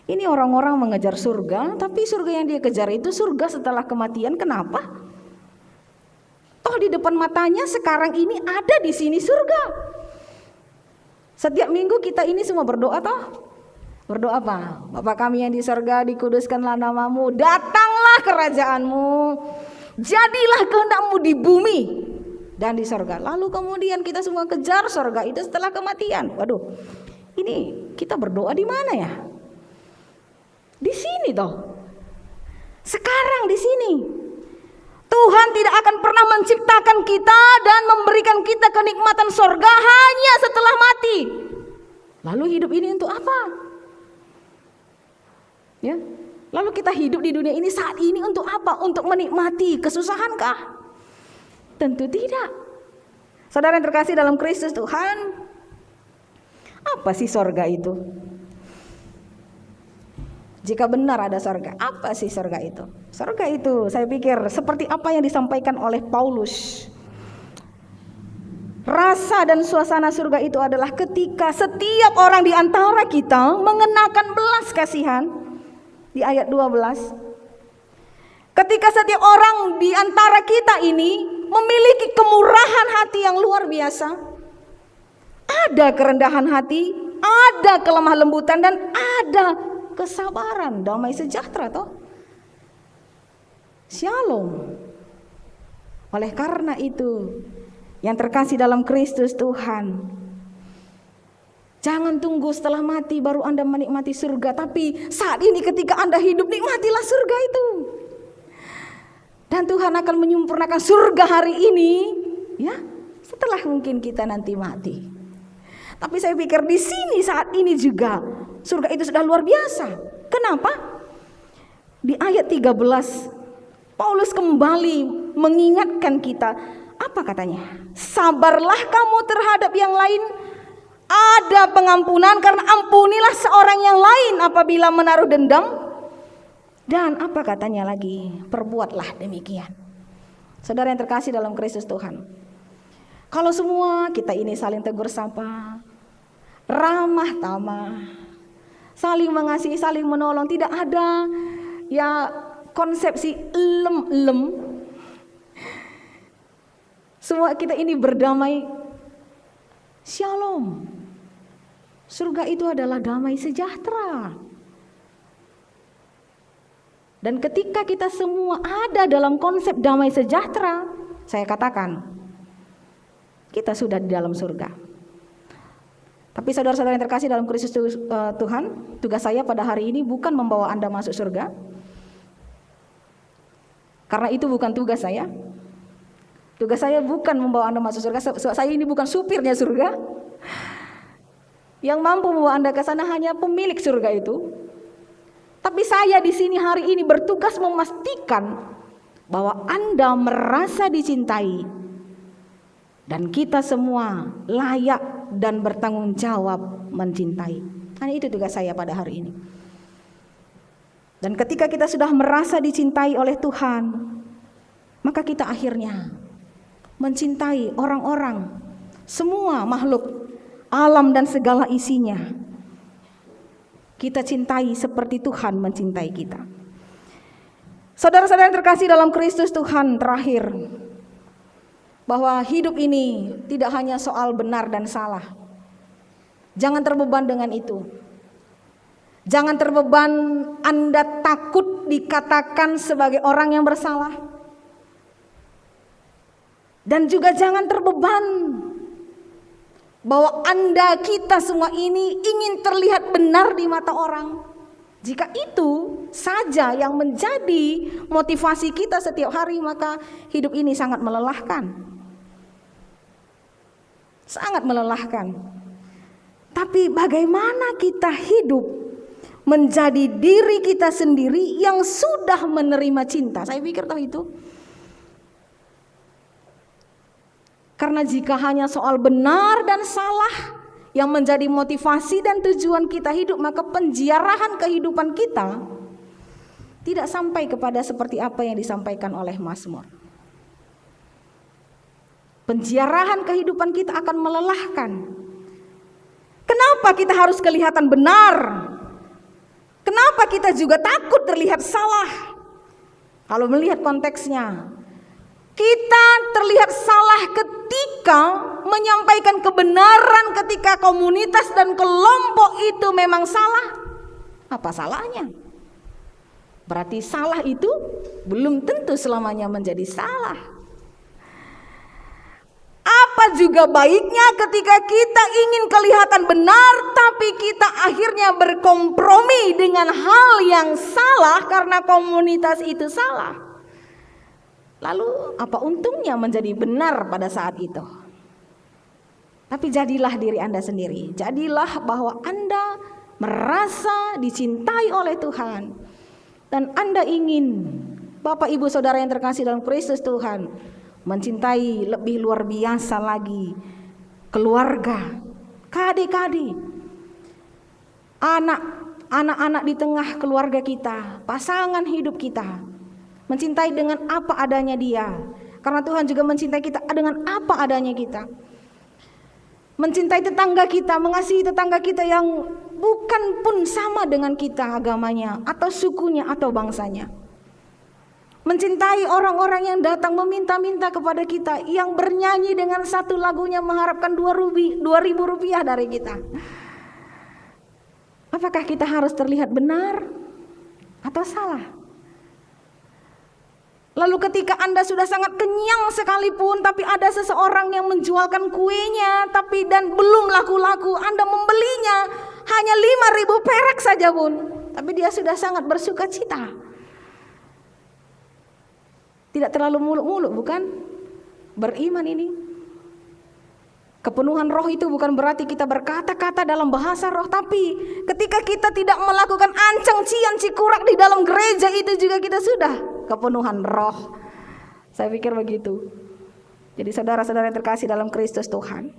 Ini orang-orang mengejar surga, tapi surga yang dia kejar itu surga setelah kematian. Kenapa? Toh di depan matanya sekarang ini ada di sini surga. Setiap minggu kita ini semua berdoa toh. Berdoa apa? Bapa kami yang di surga, dikuduskanlah namamu, datanglah kerajaanmu, jadilah kehendakmu di bumi dan di surga. Lalu kemudian kita semua kejar surga itu setelah kematian. Waduh, ini kita berdoa di mana ya? Di sini toh. Sekarang di sini. Tuhan tidak akan pernah menciptakan kita dan memberikan kita kenikmatan surga hanya setelah mati. Lalu hidup ini untuk apa? Ya. Lalu kita hidup di dunia ini saat ini untuk apa? Untuk menikmati kesusahankah? Tentu tidak. Saudara yang terkasih dalam Kristus Tuhan, apa sih surga itu? Jika benar ada surga, apa sih surga itu? Surga itu saya pikir seperti apa yang disampaikan oleh Paulus. Rasa dan suasana surga itu adalah ketika setiap orang di antara kita mengenakan belas kasihan. Di ayat 12. Ketika setiap orang di antara kita ini memiliki kemurahan hati yang luar biasa. Ada kerendahan hati, ada kelemah lembutan dan ada kesabaran, damai sejahtera toh. Shalom. Oleh karena itu, yang terkasih dalam Kristus Tuhan, jangan tunggu setelah mati baru Anda menikmati surga, tapi saat ini ketika Anda hidup nikmatilah surga itu. Dan Tuhan akan menyempurnakan surga hari ini, ya, setelah mungkin kita nanti mati. Tapi saya pikir di sini saat ini juga surga itu sudah luar biasa. Kenapa? Di ayat 13 Paulus kembali mengingatkan kita. Apa katanya? Sabarlah kamu terhadap yang lain, ada pengampunan karena ampunilah seorang yang lain apabila menaruh dendam. Dan apa katanya lagi? Perbuatlah demikian. Saudara yang terkasih dalam Kristus Tuhan, kalau semua kita ini saling tegur sapa, ramah tamah, saling mengasihi, saling menolong, tidak ada ya konsepsi lem-lem. Semua kita ini berdamai, shalom. Surga itu adalah damai sejahtera. Dan ketika kita semua ada dalam konsep damai sejahtera, saya katakan kita sudah di dalam surga. Tapi saudara-saudara yang terkasih dalam Kristus Tuhan, tugas saya pada hari ini bukan membawa Anda masuk surga. Karena itu bukan tugas saya. Tugas saya bukan membawa Anda masuk surga. Saya ini bukan supirnya surga. Yang mampu membawa Anda ke sana hanya pemilik surga itu. Tapi saya di sini hari ini bertugas memastikan bahwa Anda merasa dicintai dan kita semua layak dan bertanggung jawab mencintai. Hanya itu tugas saya pada hari ini. Dan ketika kita sudah merasa dicintai oleh Tuhan, maka kita akhirnya mencintai orang-orang, semua makhluk alam dan segala isinya. Kita cintai seperti Tuhan mencintai kita. Saudara-saudara yang terkasih dalam Kristus Tuhan, terakhir, bahwa hidup ini tidak hanya soal benar dan salah, Jangan terbeban dengan itu. Jangan terbeban Anda takut dikatakan sebagai orang yang bersalah. Dan juga jangan terbeban bahwa Anda, kita semua ini ingin terlihat benar di mata orang. Jika itu saja yang menjadi motivasi kita setiap hari, maka hidup ini sangat melelahkan. Sangat melelahkan. Tapi bagaimana kita hidup menjadi diri kita sendiri yang sudah menerima cinta? Saya pikir tahu itu. Karena jika hanya soal benar dan salah yang menjadi motivasi dan tujuan kita hidup, maka penjarahan kehidupan kita tidak sampai kepada seperti apa yang disampaikan oleh Mazmur. Penjarahan kehidupan kita akan melelahkan. Kenapa kita harus kelihatan benar? Kenapa kita juga takut terlihat salah? Kalau melihat konteksnya, kita terlihat salah ketika menyampaikan kebenaran ketika komunitas dan kelompok itu memang salah. Apa salahnya? Berarti salah itu belum tentu selamanya menjadi salah. Apa juga baiknya ketika kita ingin kelihatan benar, tapi kita akhirnya berkompromi dengan hal yang salah karena komunitas itu salah. Lalu apa untungnya menjadi benar pada saat itu? Tapi jadilah diri Anda sendiri. Jadilah bahwa Anda merasa dicintai oleh Tuhan. Dan Anda ingin, Bapak Ibu Saudara yang terkasih dalam Kristus Tuhan, mencintai lebih luar biasa lagi keluarga, adik-adik, anak-anak di tengah keluarga kita, pasangan hidup kita. Mencintai dengan apa adanya dia. Karena Tuhan juga mencintai kita dengan apa adanya kita. Mencintai tetangga kita, mengasihi tetangga kita yang bukan pun sama dengan kita agamanya, atau sukunya, atau bangsanya. Mencintai orang-orang yang datang meminta-minta kepada kita, yang bernyanyi dengan satu lagunya mengharapkan 2.000 rupiah dari kita. Apakah kita harus terlihat benar atau salah? Lalu ketika Anda sudah sangat kenyang sekalipun, tapi ada seseorang yang menjualkan kuenya, dan belum laku-laku, Anda membelinya hanya 5.000 perak saja pun, tapi dia sudah sangat bersuka cita. Tidak terlalu muluk-muluk, bukan? Beriman ini. Kepenuhan roh itu bukan berarti kita berkata-kata dalam bahasa roh, tapi ketika kita tidak melakukan ancang cian cikurak di dalam gereja, itu juga kita sudah kepenuhan roh. Saya pikir begitu. Jadi saudara-saudara yang terkasih dalam Kristus Tuhan,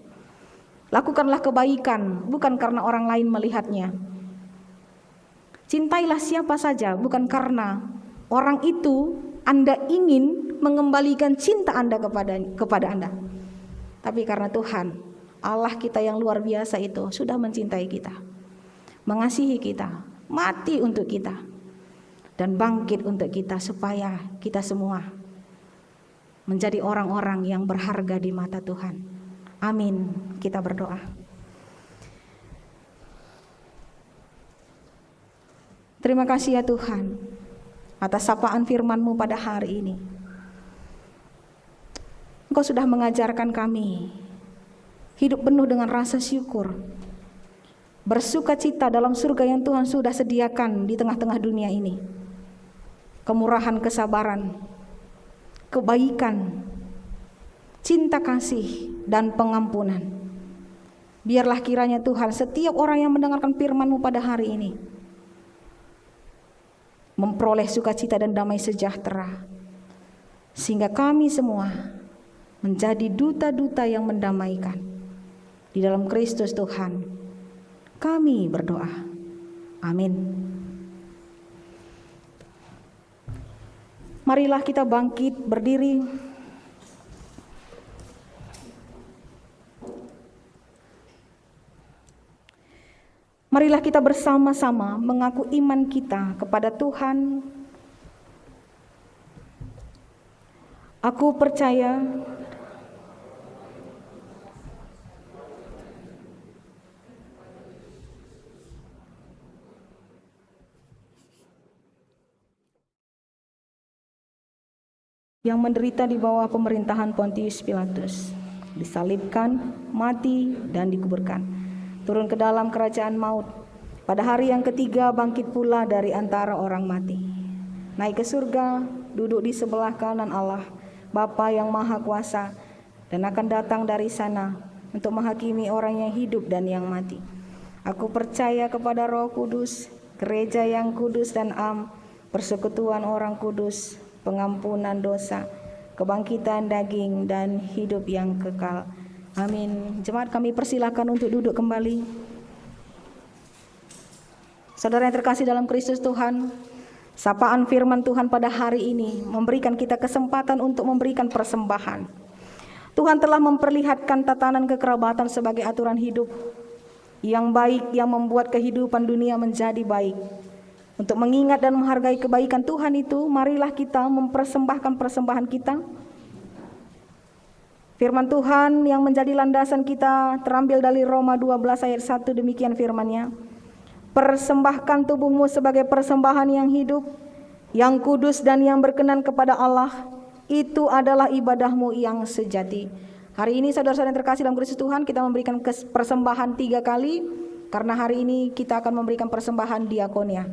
lakukanlah kebaikan bukan karena orang lain melihatnya. Cintailah siapa saja bukan karena orang itu Anda ingin mengembalikan cinta Anda kepada Anda, tapi karena Tuhan Allah kita yang luar biasa itu sudah mencintai kita, mengasihi kita, mati untuk kita, dan bangkit untuk kita supaya kita semua menjadi orang-orang yang berharga di mata Tuhan. Amin. Kita berdoa. Terima kasih ya Tuhan atas sapaan firman-Mu pada hari ini. Engkau sudah mengajarkan kami hidup penuh dengan rasa syukur, bersuka cita dalam surga yang Tuhan sudah sediakan di tengah-tengah dunia ini. Kemurahan, kesabaran, kebaikan, cinta kasih, dan pengampunan. Biarlah kiranya Tuhan setiap orang yang mendengarkan firman-Mu pada hari ini memperoleh sukacita dan damai sejahtera, sehingga kami semua menjadi duta-duta yang mendamaikan. Di dalam Kristus Tuhan kami berdoa. Amin. Marilah kita bangkit berdiri. Marilah kita bersama-sama mengaku iman kita kepada Tuhan. Aku percaya yang menderita di bawah pemerintahan Pontius Pilatus, disalibkan, mati, dan dikuburkan, turun ke dalam kerajaan maut. Pada hari yang ketiga bangkit pula dari antara orang mati, naik ke surga, duduk di sebelah kanan Allah, Bapa yang Maha Kuasa, dan akan datang dari sana untuk menghakimi orang yang hidup dan yang mati. Aku percaya kepada Roh Kudus, gereja yang kudus dan am, persekutuan orang kudus, pengampunan dosa, kebangkitan daging, dan hidup yang kekal. Amin. Jemaat, kami persilakan untuk duduk kembali. Saudara yang terkasih dalam Kristus Tuhan, sapaan firman Tuhan pada hari ini memberikan kita kesempatan untuk memberikan persembahan. Tuhan telah memperlihatkan tatanan kekerabatan sebagai aturan hidup yang baik yang membuat kehidupan dunia menjadi baik. Untuk mengingat dan menghargai kebaikan Tuhan itu, marilah kita mempersembahkan persembahan kita. Firman Tuhan yang menjadi landasan kita terambil dari Roma 12 ayat 1, demikian firman-Nya. Persembahkan tubuhmu sebagai persembahan yang hidup, yang kudus dan yang berkenan kepada Allah. Itu adalah ibadahmu yang sejati. Hari ini saudara-saudara yang terkasih dalam Kristus Tuhan, kita memberikan persembahan 3 kali. Karena hari ini kita akan memberikan persembahan diakonia.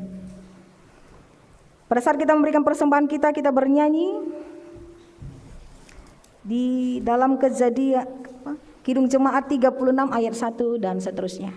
Pada saat kita memberikan persembahan kita bernyanyi di dalam Kejadian Kidung Jemaat 36 ayat 1 dan seterusnya.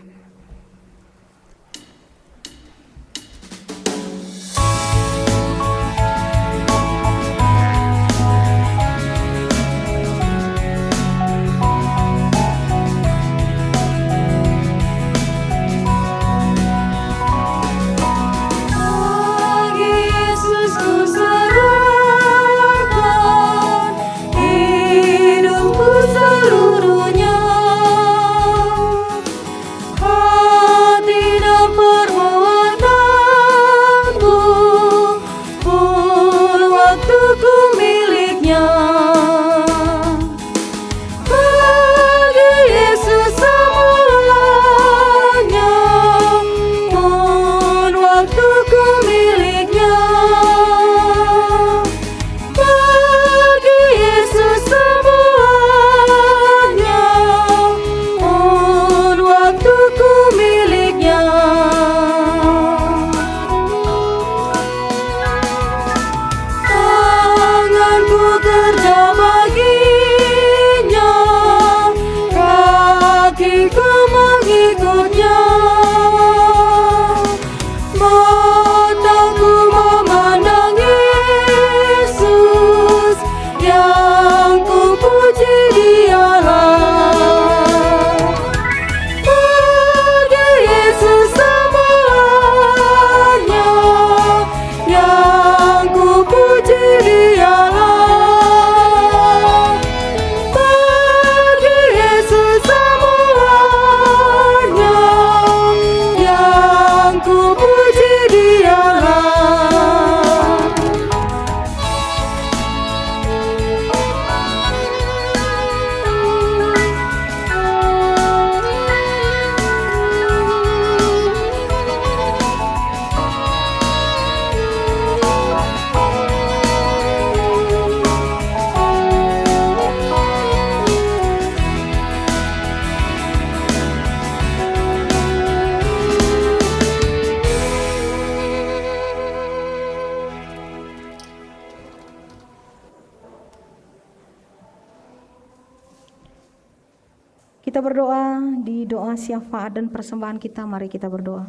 Kita berdoa di doa syafaat dan persembahan kita. Mari kita berdoa.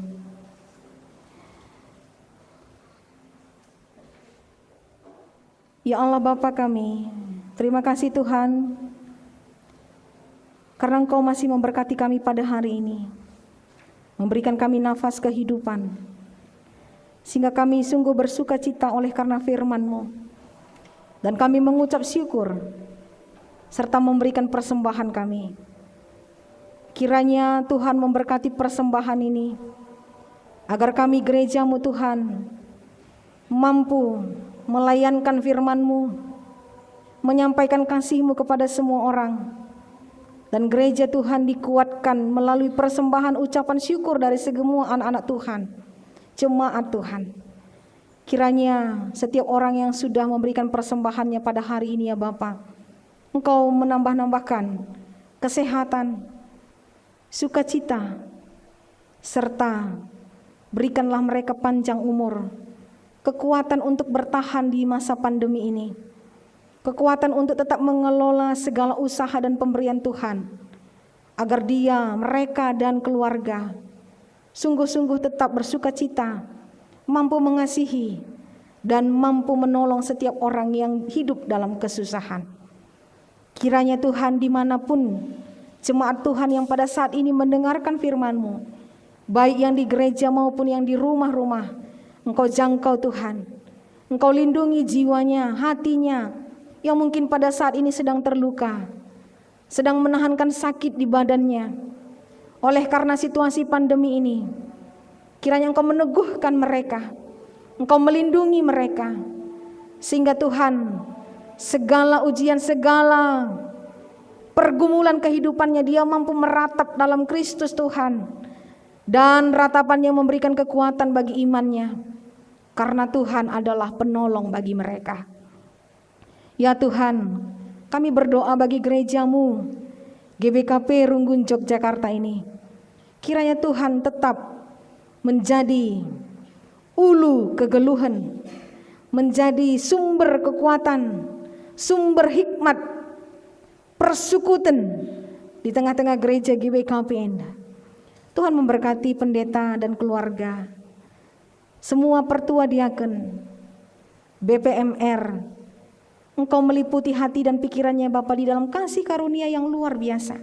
Ya Allah Bapa kami, terima kasih Tuhan karena Engkau masih memberkati kami pada hari ini, memberikan kami nafas kehidupan, sehingga kami sungguh bersuka cita oleh karena firman-Mu, dan kami mengucap syukur serta memberikan persembahan kami. Kiranya Tuhan memberkati persembahan ini, agar kami gereja-Mu Tuhan mampu melayankan firman-Mu, menyampaikan kasih-Mu kepada semua orang, dan gereja Tuhan dikuatkan melalui persembahan ucapan syukur dari semua anak-anak Tuhan, jemaat Tuhan. Kiranya setiap orang yang sudah memberikan persembahannya pada hari ini ya Bapa, Engkau menambah-nambahkan kesehatan, sukacita, serta berikanlah mereka panjang umur, kekuatan untuk bertahan di masa pandemi ini, kekuatan untuk tetap mengelola segala usaha dan pemberian Tuhan, agar mereka dan keluarga sungguh-sungguh tetap bersukacita, mampu mengasihi, dan mampu menolong setiap orang yang hidup dalam kesusahan. Kiranya Tuhan, dimanapun jemaat Tuhan yang pada saat ini mendengarkan firman-Mu, baik yang di gereja maupun yang di rumah-rumah, Engkau jangkau Tuhan. Engkau lindungi jiwanya, hatinya, yang mungkin pada saat ini sedang terluka, sedang menahankan sakit di badannya oleh karena situasi pandemi ini. Kiranya Engkau meneguhkan mereka, Engkau melindungi mereka, sehingga Tuhan, segala ujian, segala pergumulan kehidupannya, dia mampu meratap dalam Kristus Tuhan, dan ratapannya memberikan kekuatan bagi imannya, karena Tuhan adalah penolong bagi mereka. Ya Tuhan, kami berdoa bagi gereja-Mu GBKP Runggun Yogyakarta ini. Kiranya Tuhan tetap menjadi ulu kegeluhan, menjadi sumber kekuatan, sumber hikmat, persekutuan di tengah-tengah gereja GBKP ini. Tuhan memberkati pendeta dan keluarga, semua pertua diaken, BPMR. Engkau meliputi hati dan pikirannya Bapa di dalam kasih karunia yang luar biasa,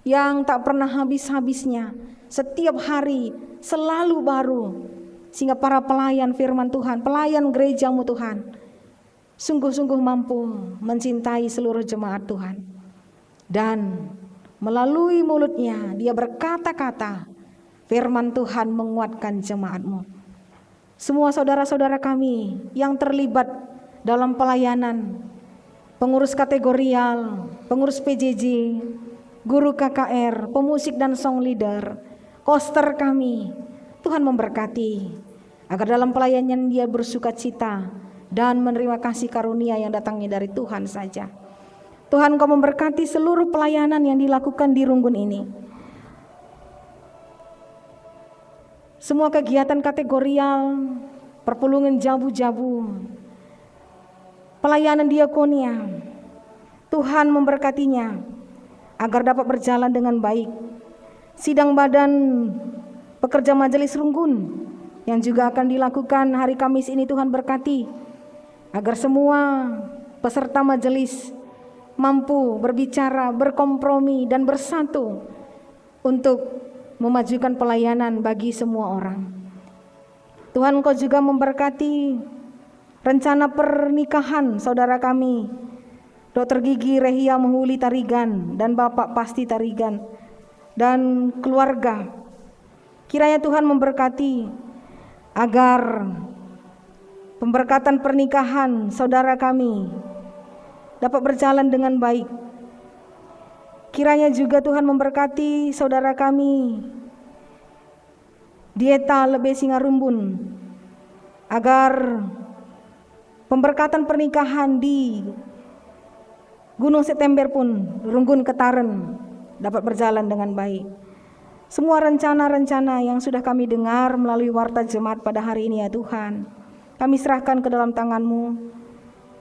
yang tak pernah habis-habisnya, setiap hari selalu baru, sehingga para pelayan firman Tuhan, pelayan gereja-Mu Tuhan, sungguh-sungguh mampu mencintai seluruh jemaat Tuhan. Dan melalui mulutnya dia berkata-kata, firman Tuhan menguatkan jemaat-Mu. Semua saudara-saudara kami yang terlibat dalam pelayanan, pengurus kategorial, pengurus PJJ, guru KKR, pemusik dan song leader, koster kami, Tuhan memberkati agar dalam pelayanan dia bersukacita dan menerima kasih karunia yang datangnya dari Tuhan saja. Tuhan, Kau memberkati seluruh pelayanan yang dilakukan di Runggun ini. Semua kegiatan kategorial, perpulungan jabu-jabu, pelayanan diakonia, Tuhan memberkatinya agar dapat berjalan dengan baik. Sidang badan pekerja majelis Runggun yang juga akan dilakukan hari Kamis ini, Tuhan berkati agar semua peserta majelis mampu berbicara, berkompromi dan bersatu untuk memajukan pelayanan bagi semua orang. Tuhan, Kau juga memberkati rencana pernikahan saudara kami, Dr. Gigi Rehia Menghuli Tarigan dan Bapak Pasti Tarigan dan keluarga. Kiranya Tuhan memberkati agar pemberkatan pernikahan saudara kami dapat berjalan dengan baik. Kiranya juga Tuhan memberkati saudara kami Dieta Lebe Singarumbun agar pemberkatan pernikahan di Gunung September pun Runggun Ketaren dapat berjalan dengan baik. Semua rencana-rencana yang sudah kami dengar melalui warta jemaat pada hari ini ya Tuhan, kami serahkan ke dalam tangan-Mu.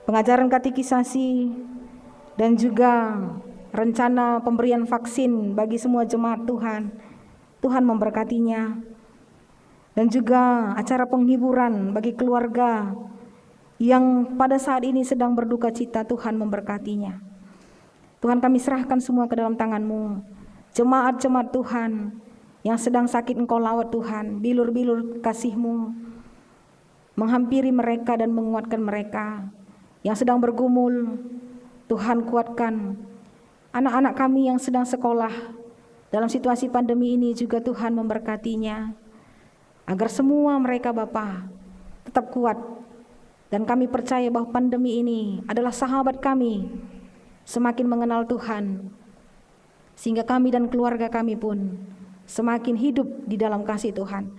Pengajaran katekisasi dan juga rencana pemberian vaksin bagi semua jemaat Tuhan, Tuhan memberkatinya. Dan juga acara penghiburan bagi keluarga yang pada saat ini sedang berduka cita, Tuhan memberkatinya. Tuhan, kami serahkan semua ke dalam tangan-Mu. Jemaat-jemaat Tuhan yang sedang sakit Engkau lawat Tuhan, bilur-bilur kasih-Mu menghampiri mereka dan menguatkan mereka. Yang sedang bergumul, Tuhan kuatkan. Anak-anak kami yang sedang sekolah dalam situasi pandemi ini juga Tuhan memberkatinya, agar semua mereka Bapa tetap kuat. Dan kami percaya bahwa pandemi ini adalah sahabat kami, semakin mengenal Tuhan, sehingga kami dan keluarga kami pun semakin hidup di dalam kasih Tuhan.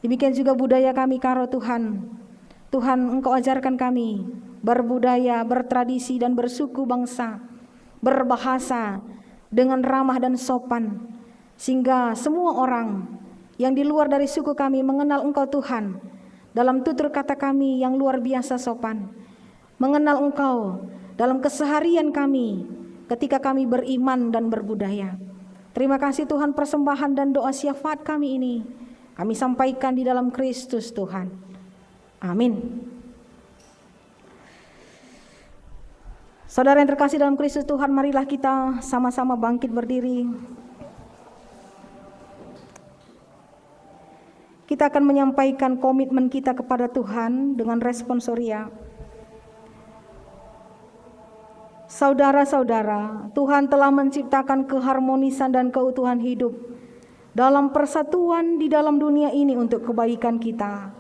Demikian juga budaya kami karo Tuhan, Tuhan, Engkau ajarkan kami berbudaya, bertradisi dan bersuku bangsa, berbahasa dengan ramah dan sopan, sehingga semua orang yang di luar dari suku kami mengenal Engkau Tuhan dalam tutur kata kami yang luar biasa sopan, mengenal Engkau dalam keseharian kami ketika kami beriman dan berbudaya. Terima kasih Tuhan, persembahan dan doa syafaat kami ini kami sampaikan di dalam Kristus Tuhan. Amin. Saudara yang terkasih dalam Kristus Tuhan, marilah kita sama-sama bangkit berdiri. Kita akan menyampaikan komitmen kita kepada Tuhan dengan responsoria. Saudara-saudara, Tuhan telah menciptakan keharmonisan dan keutuhan hidup dalam persatuan di dalam dunia ini untuk kebaikan kita.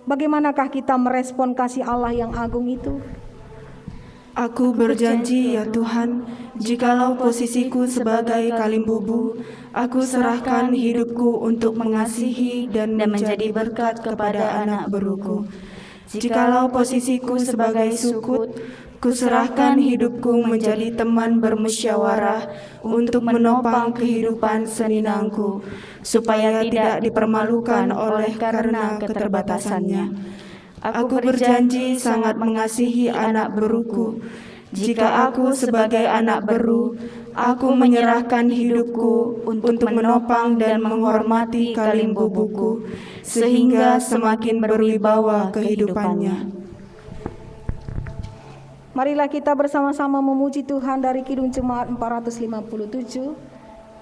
Bagaimanakah kita merespon kasih Allah yang agung itu? Aku berjanji ya Tuhan, jikalau posisiku sebagai kalimbubu, aku serahkan hidupku untuk mengasihi dan menjadi berkat kepada anak beruku. Jikalau posisiku sebagai sukut, kuserahkan hidupku menjadi teman bermusyawarah untuk menopang kehidupan seninangku, supaya tidak dipermalukan oleh karena keterbatasannya. Aku berjanji sangat mengasihi anak beruku. Jika aku sebagai anak beru, aku menyerahkan hidupku untuk menopang dan menghormati kalimbubuku, sehingga semakin berwibawa kehidupannya. Marilah kita bersama-sama memuji Tuhan dari Kidung Jemaat 457,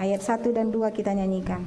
ayat 1 dan 2 kita nyanyikan.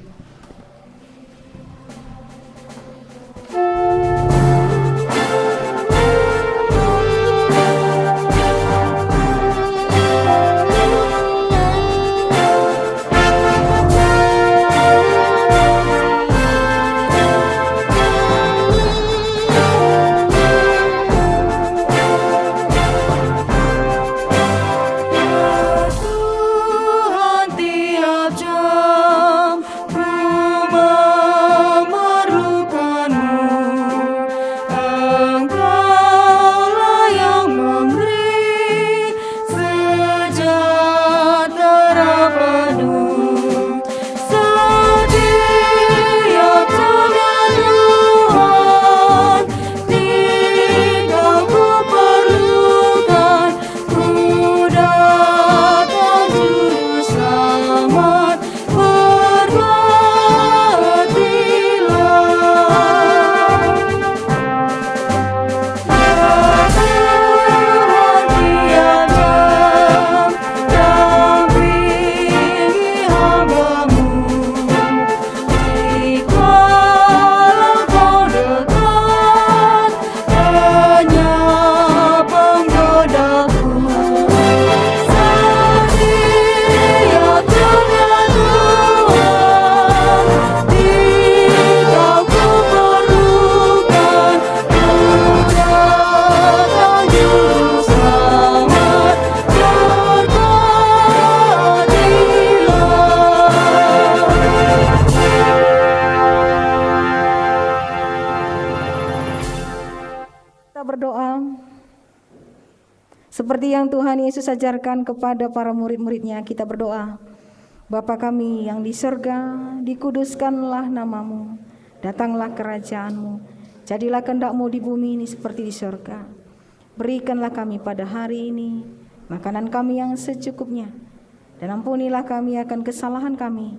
Seperti yang Tuhan Yesus ajarkan kepada para murid-muridnya, kita berdoa. Bapa kami yang di surga, dikuduskanlah namamu, datanglah kerajaanmu, jadilah kehendak-mu di bumi ini seperti di surga. Berikanlah kami pada hari ini makanan kami yang secukupnya, dan ampunilah kami akan kesalahan kami,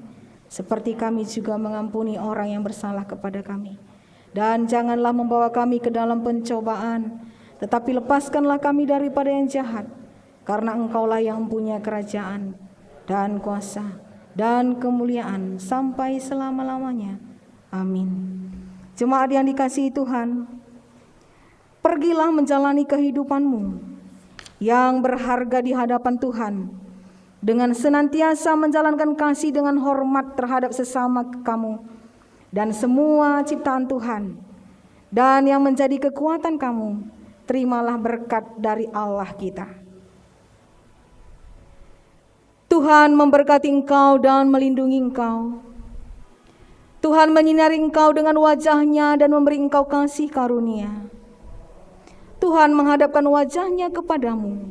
seperti kami juga mengampuni orang yang bersalah kepada kami. Dan janganlah membawa kami ke dalam pencobaan, tetapi lepaskanlah kami daripada yang jahat, karena Engkaulah yang punya kerajaan dan kuasa dan kemuliaan sampai selama-lamanya. Amin. Jemaat yang dikasihi Tuhan, pergilah menjalani kehidupanmu yang berharga di hadapan Tuhan, dengan senantiasa menjalankan kasih dengan hormat terhadap sesama kamu dan semua ciptaan Tuhan. Dan yang menjadi kekuatan kamu, terimalah berkat dari Allah kita. Tuhan memberkati engkau dan melindungi engkau. Tuhan menyinari engkau dengan wajah-Nya dan memberi engkau kasih karunia. Tuhan menghadapkan wajahnya kepadamu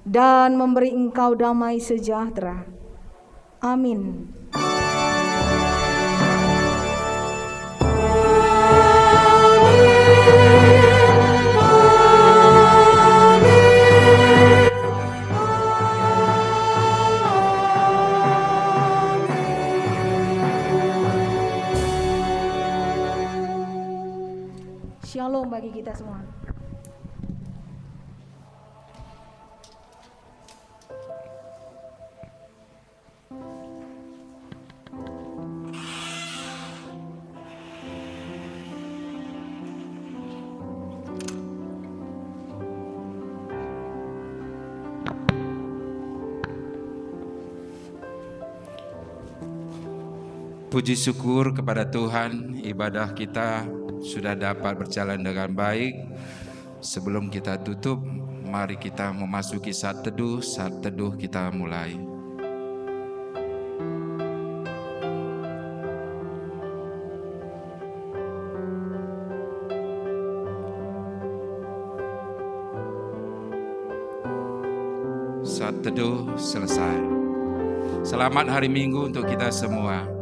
dan memberi engkau damai sejahtera. Amin. Shalom bagi kita semua. Puji syukur kepada Tuhan, ibadah kita sudah dapat berjalan dengan baik. Sebelum kita tutup, mari kita memasuki saat teduh. Saat teduh kita mulai. Saat teduh selesai. Selamat hari Minggu untuk kita semua.